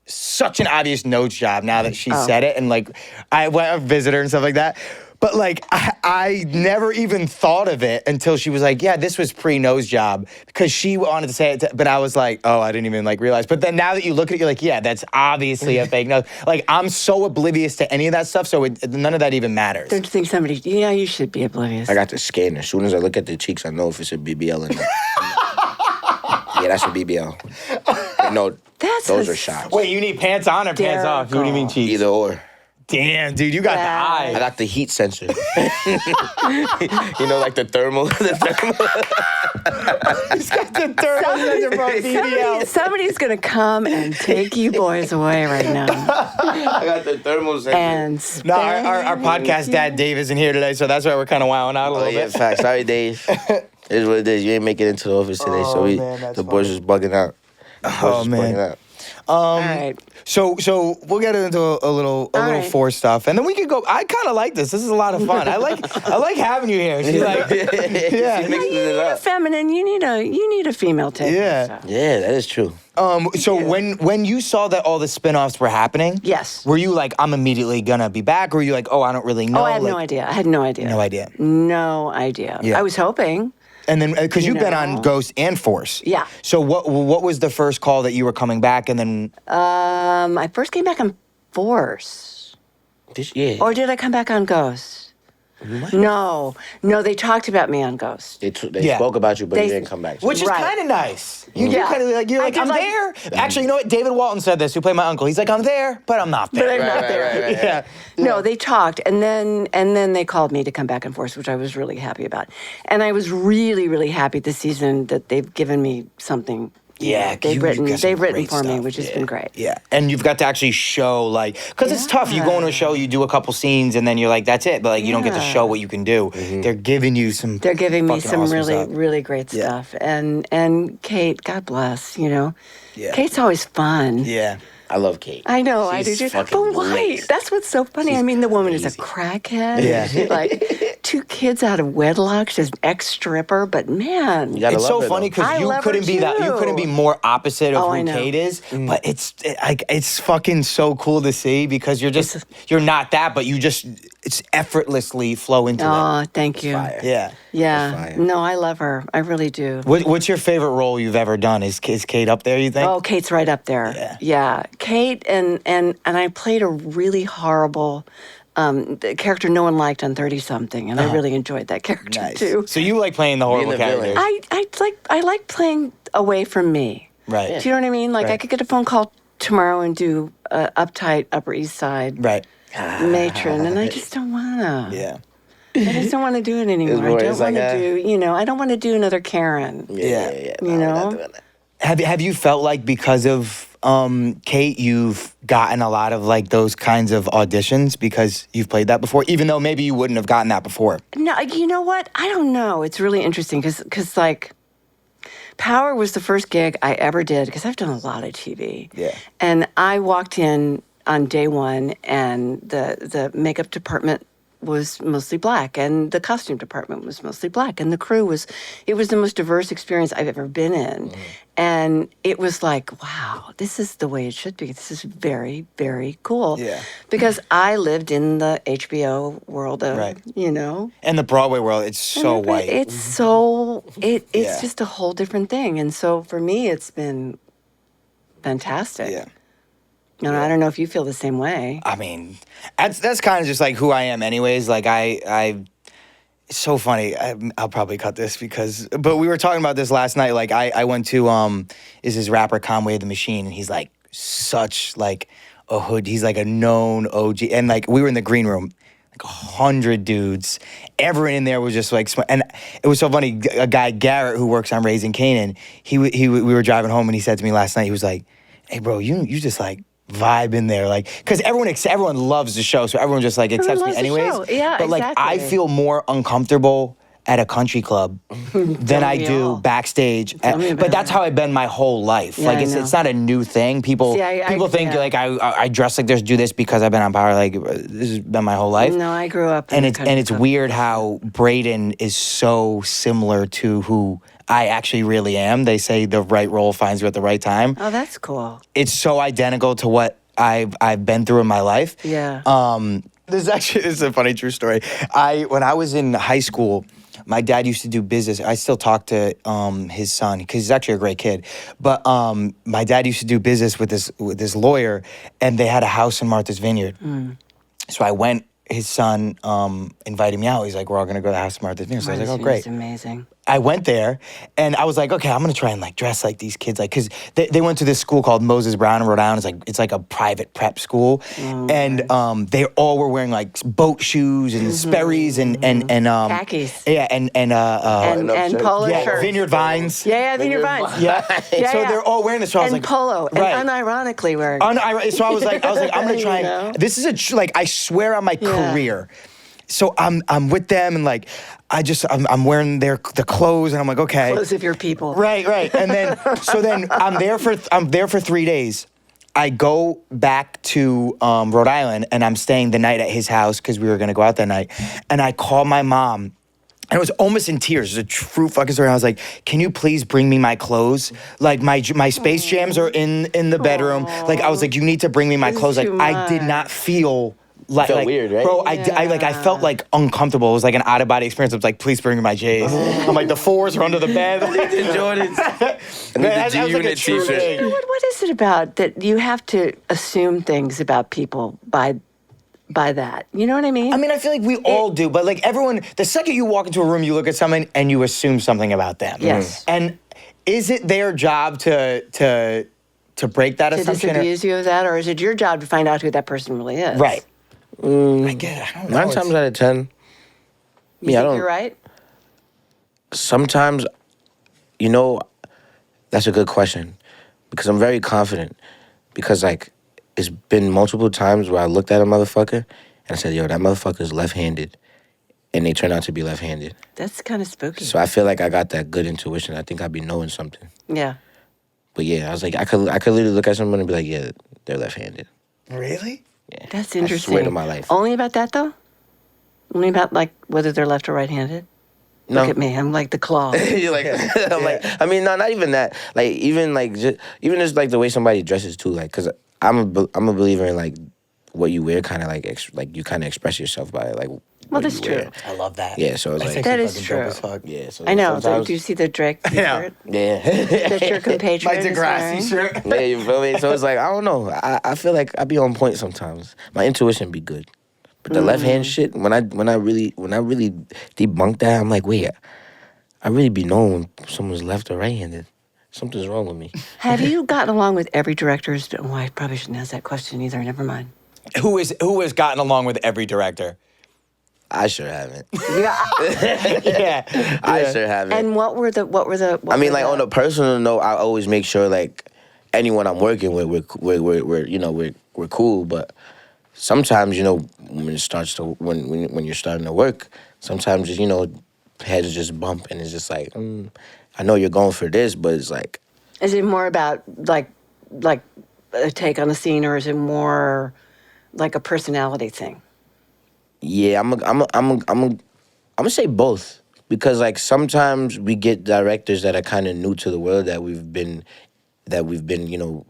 such an obvious nose job now that she said it and like I went to visit her and stuff like that. But like I never even thought of it until she was like, yeah, this was pre-nose job because she wanted to say it, but I was like, oh, I didn't even like realize. But then now that you look at it, you're like, yeah, that's obviously a fake nose. Like I'm so oblivious to any of that stuff, so none of that even matters. Don't you think somebody? Yeah, you should be oblivious. I got the skin. As soon as I look at the cheeks, I know if it's a BBL or not. Yeah, that's a BBL. No, That's those a are shots. Wait, you need pants on or pants off? What do you mean cheeks? Either or. Damn, dude, you got the Wow. eye. I got the heat sensor. Like the thermal. The thermal sensor from BBL. Somebody's gonna come and take you boys away right now. I got the thermal sensor. And No, our podcast dad Dave isn't here today, so that's why we're kind of wowing out a Oh little yeah, bit. facts. Sorry, Dave. It is what it is. You ain't make it into the office today, so man, that's the boys was bugging out. Oh, man. all right. So we'll get into a little right. Force stuff, and then we could go. I kind of like this. This is a lot of fun. I like having you here. She's like, yeah. Mixing it You're up. feminine. You need a female take. Yeah. Yeah, that is true. So when you saw that all the spinoffs were happening, Yes. were you like, I'm immediately gonna be back, or were you like, oh, I don't really know? Oh, I had like, no idea. I had no idea. No idea. No idea. Yeah. I was hoping. And then because you've been No. on Ghost and Force, Yeah. So what was the first call that you were coming back, and then I first came back on Force. Yeah. Or did I come back on Ghost? No, they talked about me on Ghost. They Yeah. spoke about you, but They- you didn't come back. which is Right. kind of nice. You're Yeah. kind of like I did I'm like- there. Actually, you know what? David Walton said this. Who played my uncle? He's like, I'm there, but I'm not there. But I'm not Right, there. right, right, right. Yeah. No, they talked, and then they called me to come back and forth, which I was really happy about. And I was really, really happy this season that they've given me something. Yeah, they've you've written got some for great me, stuff. which has Yeah. been great. Yeah, and you've got to actually show because it's tough. You go into a show, you do a couple scenes, and then you're like, that's it. But like, you don't get to Yeah. show what you can do. They're giving you some. They're giving me fucking some awesome really, stuff. really great Yeah. stuff. And Kate, God bless, Yeah. Kate's always fun. Yeah. I love Kate. I know, I do She's too. fucking But why? laced. That's what's so funny. I mean, the woman is a crazy. crackhead. Yeah. She's like 2 kids out of wedlock. She's an ex-stripper, but man. You gotta It's love so her, funny though. because I you love her couldn't be that. You too. couldn't be more opposite of Oh, who I know. Kate is. But it's fucking so cool to see because you're not that, but you just it's effortlessly flow into it. Oh, thank you. Fire. Yeah. That's Yeah. fire. No, I love her. I really do. What's your favorite role you've ever done? Is Kate up there? You think? Oh, Kate's right up there. Yeah. Kate and I played a really horrible the character no one liked on 30 something, and I really enjoyed that character Nice. too. So you like playing the horrible the villain. characters? I like playing away from me. Right. Do you know what I mean? Like I Right. could get a phone call tomorrow and do uptight Upper East Side Right. matron, and I just don't wanna. Yeah. I just don't want to do it anymore. more- I don't it's like want to a- do. I don't want to do another Karen. Yeah. You we're not know? doing that. Have you felt like because of Kate, you've gotten a lot of like those kinds of auditions because you've played that before, even though maybe you wouldn't have gotten that before? No, you know what? I don't know. It's really interesting because like, Power was the first gig I ever did because I've done a lot of TV. Yeah. And I walked in on day one, and the makeup department was mostly black, and the costume department was mostly black, and the crew was. It was the most diverse experience I've ever been in, and it was like, wow, this is the way it should be. This is very, very cool. Yeah. Because I lived in the HBO world of, Right. And In the Broadway world, it's so white. It's so it's Yeah. just a whole different thing, and so for me, it's been fantastic. Yeah. And I don't know if you feel the same way. I mean, that's kind of just like who I am, anyways. Like it's so funny. I'll probably cut this but we were talking about this last night. Like I went to is this rapper Conway the Machine, and he's like such like a hood. He's like a known OG, and like we were in the green room. Like 100 dudes, everyone in there was just like, and it was so funny. A guy Garrett who works on Raising Canaan, we were driving home, and he said to me last night, he was like, "Hey, bro, you just like vibe in there, like, because everyone loves the show, so everyone just like accepts me loves the anyways. show. Yeah, but like I exactly. feel more uncomfortable at a country club than I me do all. backstage. Tell me But about that's it. how I've been my whole life. Yeah, like I it's know. not a new thing. People See, I- think yeah. like I dress like this, do this because I've been on Power. Like this has been my whole life. No, I grew up in And a it's country club. weird how Braden is so similar to who I actually really am. They say the right role finds you at the right time. Oh, that's cool. It's so identical to what I've been through in my life. Yeah. This is a funny true story. When I was in high school, my dad used to do business. I still talk to his son because he's actually a great kid. But my dad used to do business with this lawyer, and they had a house in Martha's Vineyard. So I went. His son invited me out. He's like, "We're all gonna go to the house in Martha's Vineyard." So I was like, "Oh, great." It's amazing. I went there, and I was like, okay, I'm gonna try and like dress like these kids, like, cause they went to this school called Moses Brown in Rhode Island. It's like a private prep school, and they all were wearing like boat shoes and Sperry's and Khakis. yeah, and And polo yeah, shirts. Vineyard Vines. Yeah, Vineyard Vines. Yeah. Yeah, So yeah. they're all wearing this. So I was And like, polo. right. And unironically wearing. So I was like, I'm gonna try. You know? And, this is like I swear on my career. So I'm with them, and like I'm wearing the clothes, and I'm like, okay, Clothes of your people. right. And then I'm there for 3 days. I go back to Rhode Island, and I'm staying the night at his house because we were gonna go out that night. And I call my mom. And I was almost in tears. It was a true fucking story. I was like, "Can you please bring me my clothes? Like my Space Jams are in the bedroom. Like I was like, you need to bring me my This is clothes. Like too I did much. not feel like, Felt weird, right? bro. I felt like uncomfortable. It was like an out of body experience. I was like, please bring me my J's. I'm like, the fours are under the bed. The Jordans. Man, that was like a G-Unit true t-shirt. thing. What is it about that you have to assume things about people by that? You know what I mean? I mean, I feel like we all do, but like everyone, the second you walk into a room, you look at someone and you assume something about them. Yes. And is it their job to break that to assumption? disabuse you of that, or is it your job to find out who that person really is? Right. I get it. I don't know. 9 times out of 10, You me, I think don't. you're right? Sometimes, that's a good question because I'm very confident because like it's been multiple times where I looked at a motherfucker and I said, yo, that motherfucker is left-handed, and they turn out to be left-handed. That's kind of spooky. So I feel like I got that good intuition. I think I'd be knowing something. Yeah. But yeah, I was like, I could literally look at someone and be like, yeah, they're left-handed. Really? Yeah. That's interesting. I swear to my life. Only about that, though? Only about, like, whether they're left or right-handed? No. Look at me. I'm like the claw. You're like, I'm like, I mean, no, not even that. Like, even like, even just like the way somebody dresses too. Like, cause I'm a believer in like what you wear, kind of like like you kind of express yourself by like. Well, what that's you true. wear. I love that. Yeah, so it's like That is fucking true. dope as fuck. yeah. So I know. sometimes- Do you see the Drake t-shirt Yeah. that your compatriot My is Degrassi wearing? shirt. Yeah, you feel me? So it's like I don't know. I feel like I be on point sometimes. My intuition be good, but the left hand shit. When I really debunk that, I'm like, wait, I really be knowing someone's left or right handed. Something's wrong with me. Have you gotten along with every director? Oh, I probably shouldn't ask that question either. Never mind. Who has gotten along with every director? I sure haven't. Yeah. Yeah. I sure haven't. And what were the? I mean, like on a personal note, I always make sure like anyone I'm working with, we're you know we're cool. But sometimes when it starts to when you're starting to work, sometimes heads just bump and it's just like I know you're going for this, but it's like Is it more about like a take on the scene, or is it more like a personality thing? yeah, I'm gonna say both because like sometimes we get directors that are kind of new to the world that we've been in,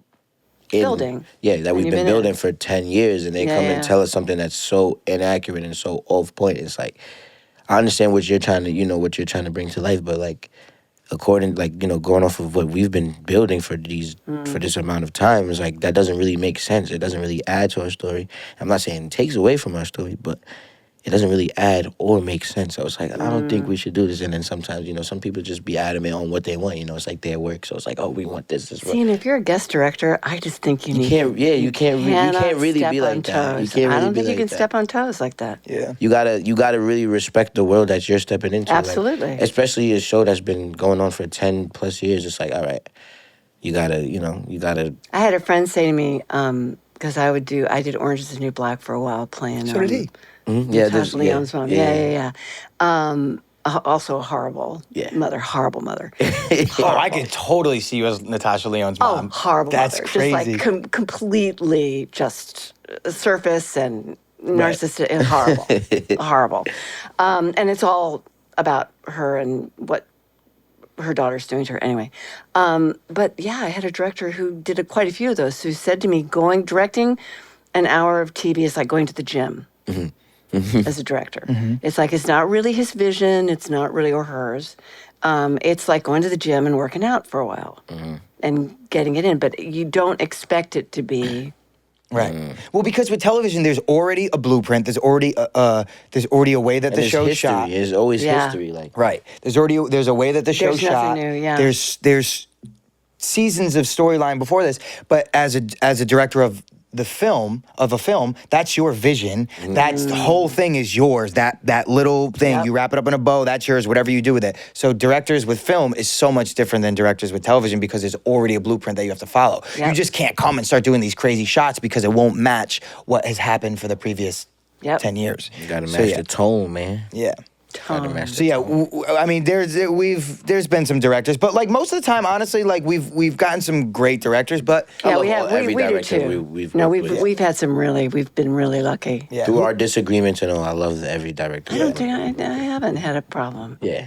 Building. Yeah, that And we've you've been been building in. for 10 years and they Yeah, come yeah. and tell us something that's so inaccurate and so off point. It's like I understand what you're trying to bring to life, but like according going off of what we've been building for this amount of time, is like that doesn't really make sense. It doesn't really add to our story. I'm not saying it takes away from our story, but it doesn't really add or make sense. So it's like, I don't think we should do this. And then sometimes, some people just be adamant on what they want. It's like their work. So it's like, oh, we want this. See, and if you're a guest director, I just think you need. You can't really step be on like that. You toes. can't I really don't be think you like can that. step on toes like that. Yeah. You gotta really respect the world that you're stepping into. like, Absolutely. especially a show that's been going on for 10 plus years. It's like, all right, you gotta. I had a friend say to me, because I did Orange Is the New Black for a while, playing. So did he. Yeah, Natasha Lyonne's mom. Yeah. Also a horrible mother, horrible mother. Oh, I could totally see you as Natasha Lyonne's mom. Horrible That's mother. crazy. Just like completely just surface and narcissistic and horrible. Horrible. And it's all about her and what her daughter's doing to her anyway. But yeah, I had a director who did quite a few of those, who said to me, directing an hour of TV is like going to the gym. As a director. It's like, it's not really his vision, it's not really or hers. It's like going to the gym and working out for a while and getting it in, but you don't expect it to be. Right. Well, because with television, there's already a blueprint. There's already a way that the show's shot. There's always Yeah. history. Like Right. There's a way that the show's There's shot. nothing new, yeah. There's seasons of storyline before this, but as a director of a film, that's your vision. That's the whole thing is yours. That little thing, Yep. you wrap it up in a bow, that's yours, whatever you do with it. So directors with film is so much different than directors with television because there's already a blueprint that you have to follow. Yep. You just can't come and start doing these crazy shots because it won't match what has happened for the previous 10 years. you gotta match So, yeah. the tone, man. Yeah. Gotta match So the yeah, tone. I mean, there's been some directors, but like most of the time, honestly, like we've gotten some great directors, but Yeah, love we have. every We do director too. we've No, worked with. we've had some really. We've been really lucky. yeah, Through our disagreements and all, I love every director. I don't think I haven't had a problem. Yeah.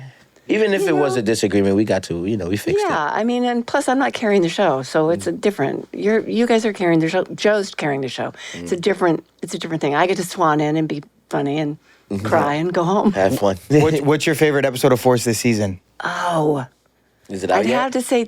Even if it was a disagreement, we got to, we fixed it. Yeah, I mean, and plus I'm not carrying the show, so it's a different. You guys are carrying the show. Joe's carrying the show. It's a different thing. I get to swan in and be funny and cry and go home. Have fun. what's your favorite episode of Force this season? Oh, Is it out I'd yet? have to say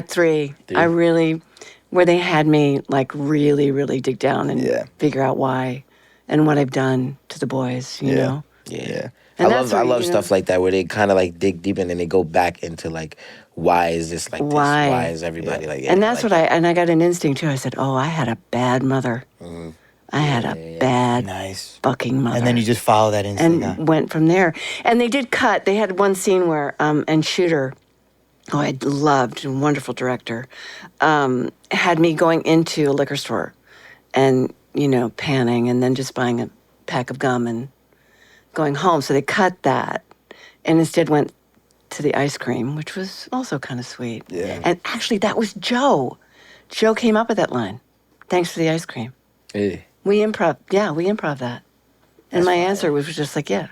three. Three. I really, where they had me like really, really dig down and Yeah. figure out why and what I've done to the boys. You know. Yeah. And I that's love where, you know- stuff like that where they kind of like dig deep and then they go back into like, why is this like Why? this? Why is everybody like And that's like, I got an instinct too. I said, oh, I had a bad mother. I had a bad Nice. fucking mother. And then you just follow that instinct. huh? and went from there. And they did cut. They had one scene where, and Shooter, who I loved, a wonderful director, had me going into a liquor store and, panning and then just buying a pack of gum and going home. So they cut that and instead went to the ice cream, which was also kind of sweet. Yeah. And actually, that was Joe. Joe came up with that line. Thanks for the ice cream. Yeah. We improv that. And my answer was just like, yeah,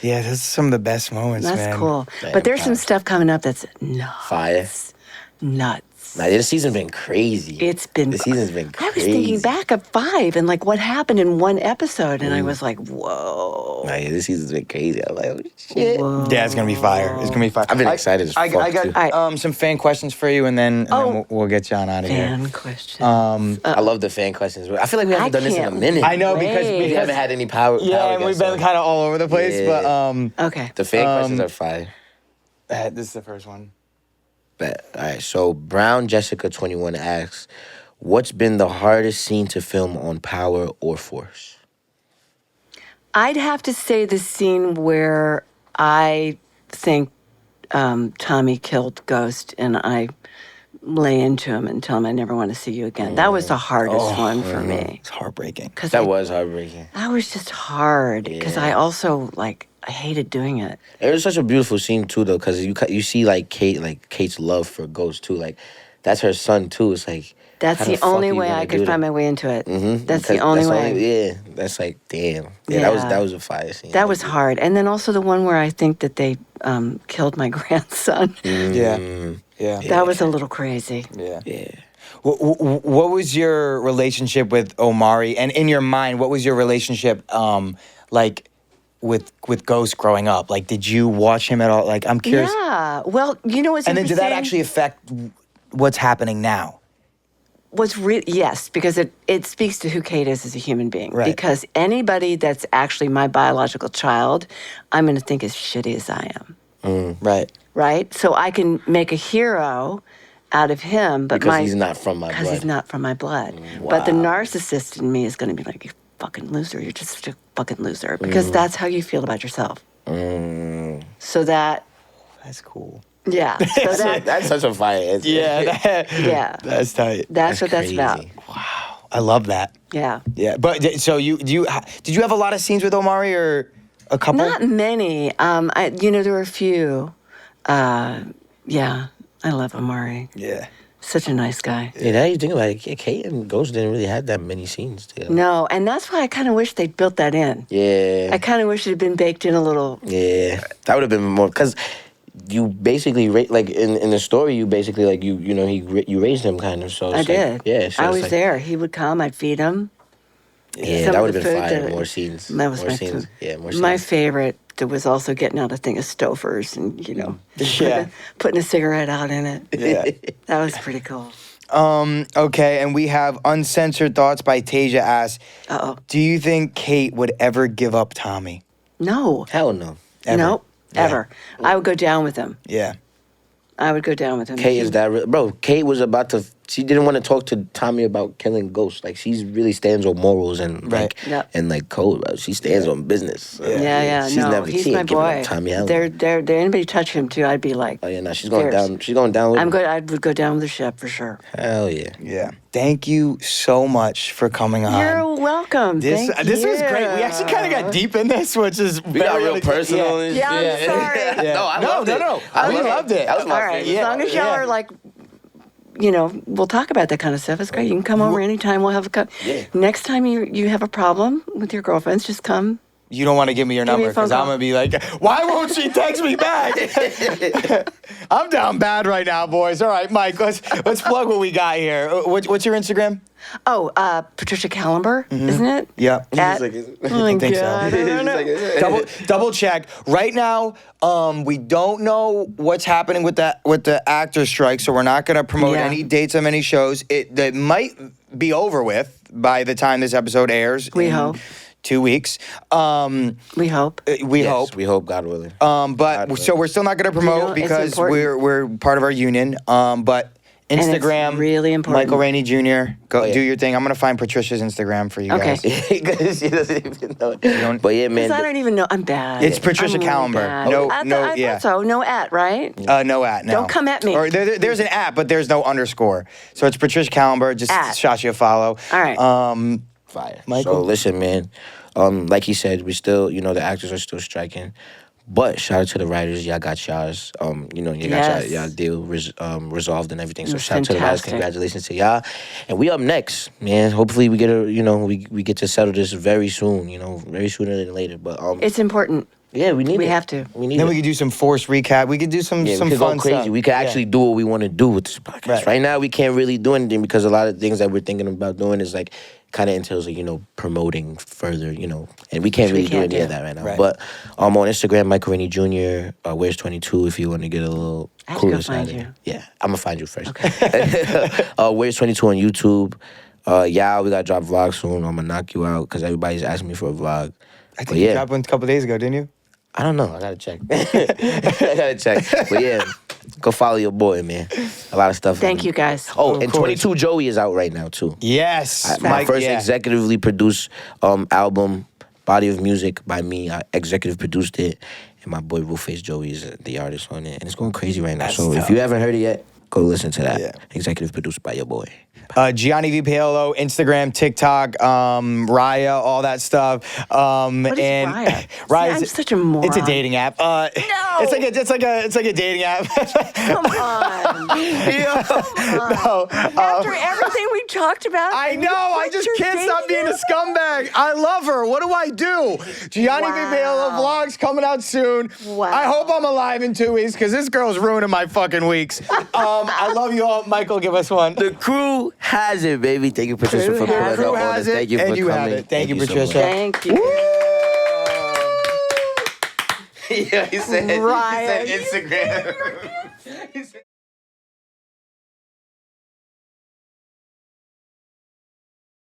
Yeah, that's some of the best moments, that's man. cool. That But there's some improv. stuff coming up that's nuts. Fire. Nuts. Nah, this season's been crazy. It's been. This season's been I crazy. was thinking back at 5 and like what happened in one episode, and I was like, whoa. Nah, yeah, this season's been crazy. I'm like, oh, shit. Whoa. Yeah, it's gonna be fire. It's gonna be fire. I've been excited as I fuck, too. got some fan questions for you, and then we'll get John out of here. Fan question. I love the fan questions. I feel like we haven't I done this in a can't minute. I know Wait. because We haven't had any power. yeah, and we've been kind of all over the place. Yeah. But Okay. The fan questions are fire. this is the first one. Bet. All right, so Brown Jessica 21 asks, what's been the hardest scene to film on Power or Force? I'd have to say the scene where I think Tommy killed Ghost, and I lay into him and tell him I never want to see you again. That was the hardest one for me. It's heartbreaking. Cause That was heartbreaking. that was just hard because I also I hated doing it. It was such a beautiful scene too, though, because you see Kate's love for Ghost too. Like, that's her son too. It's like That's how the fuck are only you way gonna I do could find that? my way into it. Mhm, That's the because only way. Yeah, that's like damn. Yeah, Yeah. that was a fire scene. That was hard. And then also the one where I think that they killed my grandson. Yeah. Yeah. That was a little crazy. Yeah. Yeah. What was your relationship with Omari? And in your mind, what was your relationship like with Ghost growing up? Like, did you watch him at all? Like, I'm curious. Yeah. Well, you know what's And then did that interesting? actually affect what's happening now? Yes, because it speaks to who Kate is as a human being. Right. Because anybody that's actually my biological child, I'm going to think as shitty as I am. Right. Right? So I can make a hero out of him, but Because he's not from my because blood. he's not from my blood. But the narcissist in me is going to be like, you fucking loser. You're just a fucking loser. Because that's how you feel about yourself. So that, That's cool. yeah. So that, That's such a fire answer. yeah. That's tight. That's what that's crazy. about. I love that. Yeah. Yeah. But so did you have a lot of scenes with Omari or a couple? Not many. There were a few. Yeah. I love Amari. Yeah. Such a nice guy. Yeah, now you think about it, Kate and Ghost didn't really have that many scenes together. No, and that's why I kind of wish they'd built that in. Yeah. I kind of wish it had been baked in a little. Yeah, that would have been more because you basically like in the story you basically like you raised him kind of so I it's did. like, yeah so I it's was like, there. He would come. I'd feed him. yeah Some that of would have the been food fire that- more scenes That was more my scenes yeah more scenes My favorite was also getting out a thing of Stofers and Yeah. putting a cigarette out in it. Yeah. That was pretty cool. Okay, and we have Uncensored Thoughts by Tasia asks, Uh-oh. do you think Kate would ever give up Tommy? No. hell no. Ever. Nope. Yeah. Ever. I would go down with him. Yeah. I would go down with him. Kate is that real? Bro, Kate was about to she didn't want to talk to Tommy about killing Ghost. Like she really stands on morals and Right. like Yep. and like code, bro. She stands on business. So, Yeah. She's No, never he's she my ain't giving up boy. Tommy hell. There, anybody touch him too, I'd be like, Oh yeah, no, she's going There's- down. She's going down with I'm him. good. I would go down with the ship for sure. Hell yeah. Yeah. Thank you so much for coming on. You're welcome. This Thank this was you. great. We actually kind of got deep in this, which is We got real personal. and Yeah, I'm shit. sorry. Yeah. No, I No, loved no, it. no. I We loved loved it. That was my All right. favorite. As long as y'all are like, we'll talk about that kind of stuff. It's great. You can come over anytime. We'll have a cup. Yeah. Next time you have a problem with your girlfriends, just come. You don't want to give me your Give me number a phone because I'm call. going to be like, why won't she text me back? I'm down bad right now, boys. All right, Mike, let's plug what we got here. What's your Instagram? Oh, Patricia Kalember, isn't it? Yeah. At, like- oh my think so. God, I don't know. Double check. Right now, we don't know what's happening with the actor strike, so we're not going to promote Yeah. any dates on any shows. That might be over with by the time this episode airs. We in hope. 2 weeks. We hope. We Yes, hope. we hope, God willing. But so we're still not going to promote know, it's because important. we're part of our union. But it's Instagram, really important. Michael Rainey Jr. Go yeah. do your thing. I'm going to find Patricia's Instagram for you Okay. guys. Because she doesn't even know it. But yeah, man. Because I don't even know. I'm bad. It's Patricia I'm really Kalember. bad. No, I no, thought yeah. so. No at, right? No at, no. Don't come at me. Or there's an at, but there's no underscore. So it's Patricia Kalember. Just At. shot you a follow. All right. Fire. Michael? So listen, man. Like he said, we still, the actors are still striking. But shout out to the writers. Y'all got y'all's, you got Yes. y'all deal resolved and everything. So was shout out to the writers. fantastic. Congratulations to y'all. And we up next, man. Hopefully we get we get to settle this very soon. Very sooner than later. But It's important. yeah, we need We it. have to. We need Then it. we could do some forced recap. We could do some Yeah, some we could fun go crazy. stuff. We could actually do what we want to do with this podcast. Right now, we can't really do anything because a lot of things that we're thinking about doing is like kind of entails like, promoting further, and we can't Which we really do can't any do. of that right now. Right. But on Instagram, Michael Rainey Jr., Where's 22 if you want to get a little I have to go cooler find side. you. Yeah, I'm gonna find you first. Where's 22 on YouTube. Yeah, we gotta drop vlogs soon. I'm gonna knock you out because everybody's asking me for a vlog. I But think you yeah. dropped one a couple days ago, didn't you? I don't know. I gotta check. I gotta check. But yeah, go follow your boy, man. A lot of stuff. Thank you, guys. Oh, Of and course. 22 Joey is out right now too. Yes. My Mike, first yeah. executively produced album, body of music by me. I executive produced it, and my boy Wolfface Joey is the artist on it, and it's going crazy right now. That's so tough. if you haven't heard it yet, go listen to that. Yeah. Executive produced by your boy. Gianni V. Paolo, Instagram, TikTok, Raya, all that stuff. What is and Raya? Raya's- See, I'm such a moron. It's a dating app. It's like a dating app. Come on. No, After everything we talked about, I and know. you I quit just your can't stop being dating a scumbag. I love her. What do I do? Gianni V. Paolo Wow. vlogs coming out soon. Wow. I hope I'm alive in 2 weeks because this girl's ruining my fucking weeks. I love you all. Michael, give us one. The crew has it, baby. Thank you, Patricia, Crew for pulling has up it. on Has us. it, Thank you and for you coming. have it. Thank you, so Patricia. much. Thank you. Yeah, he said Raya, Instagram.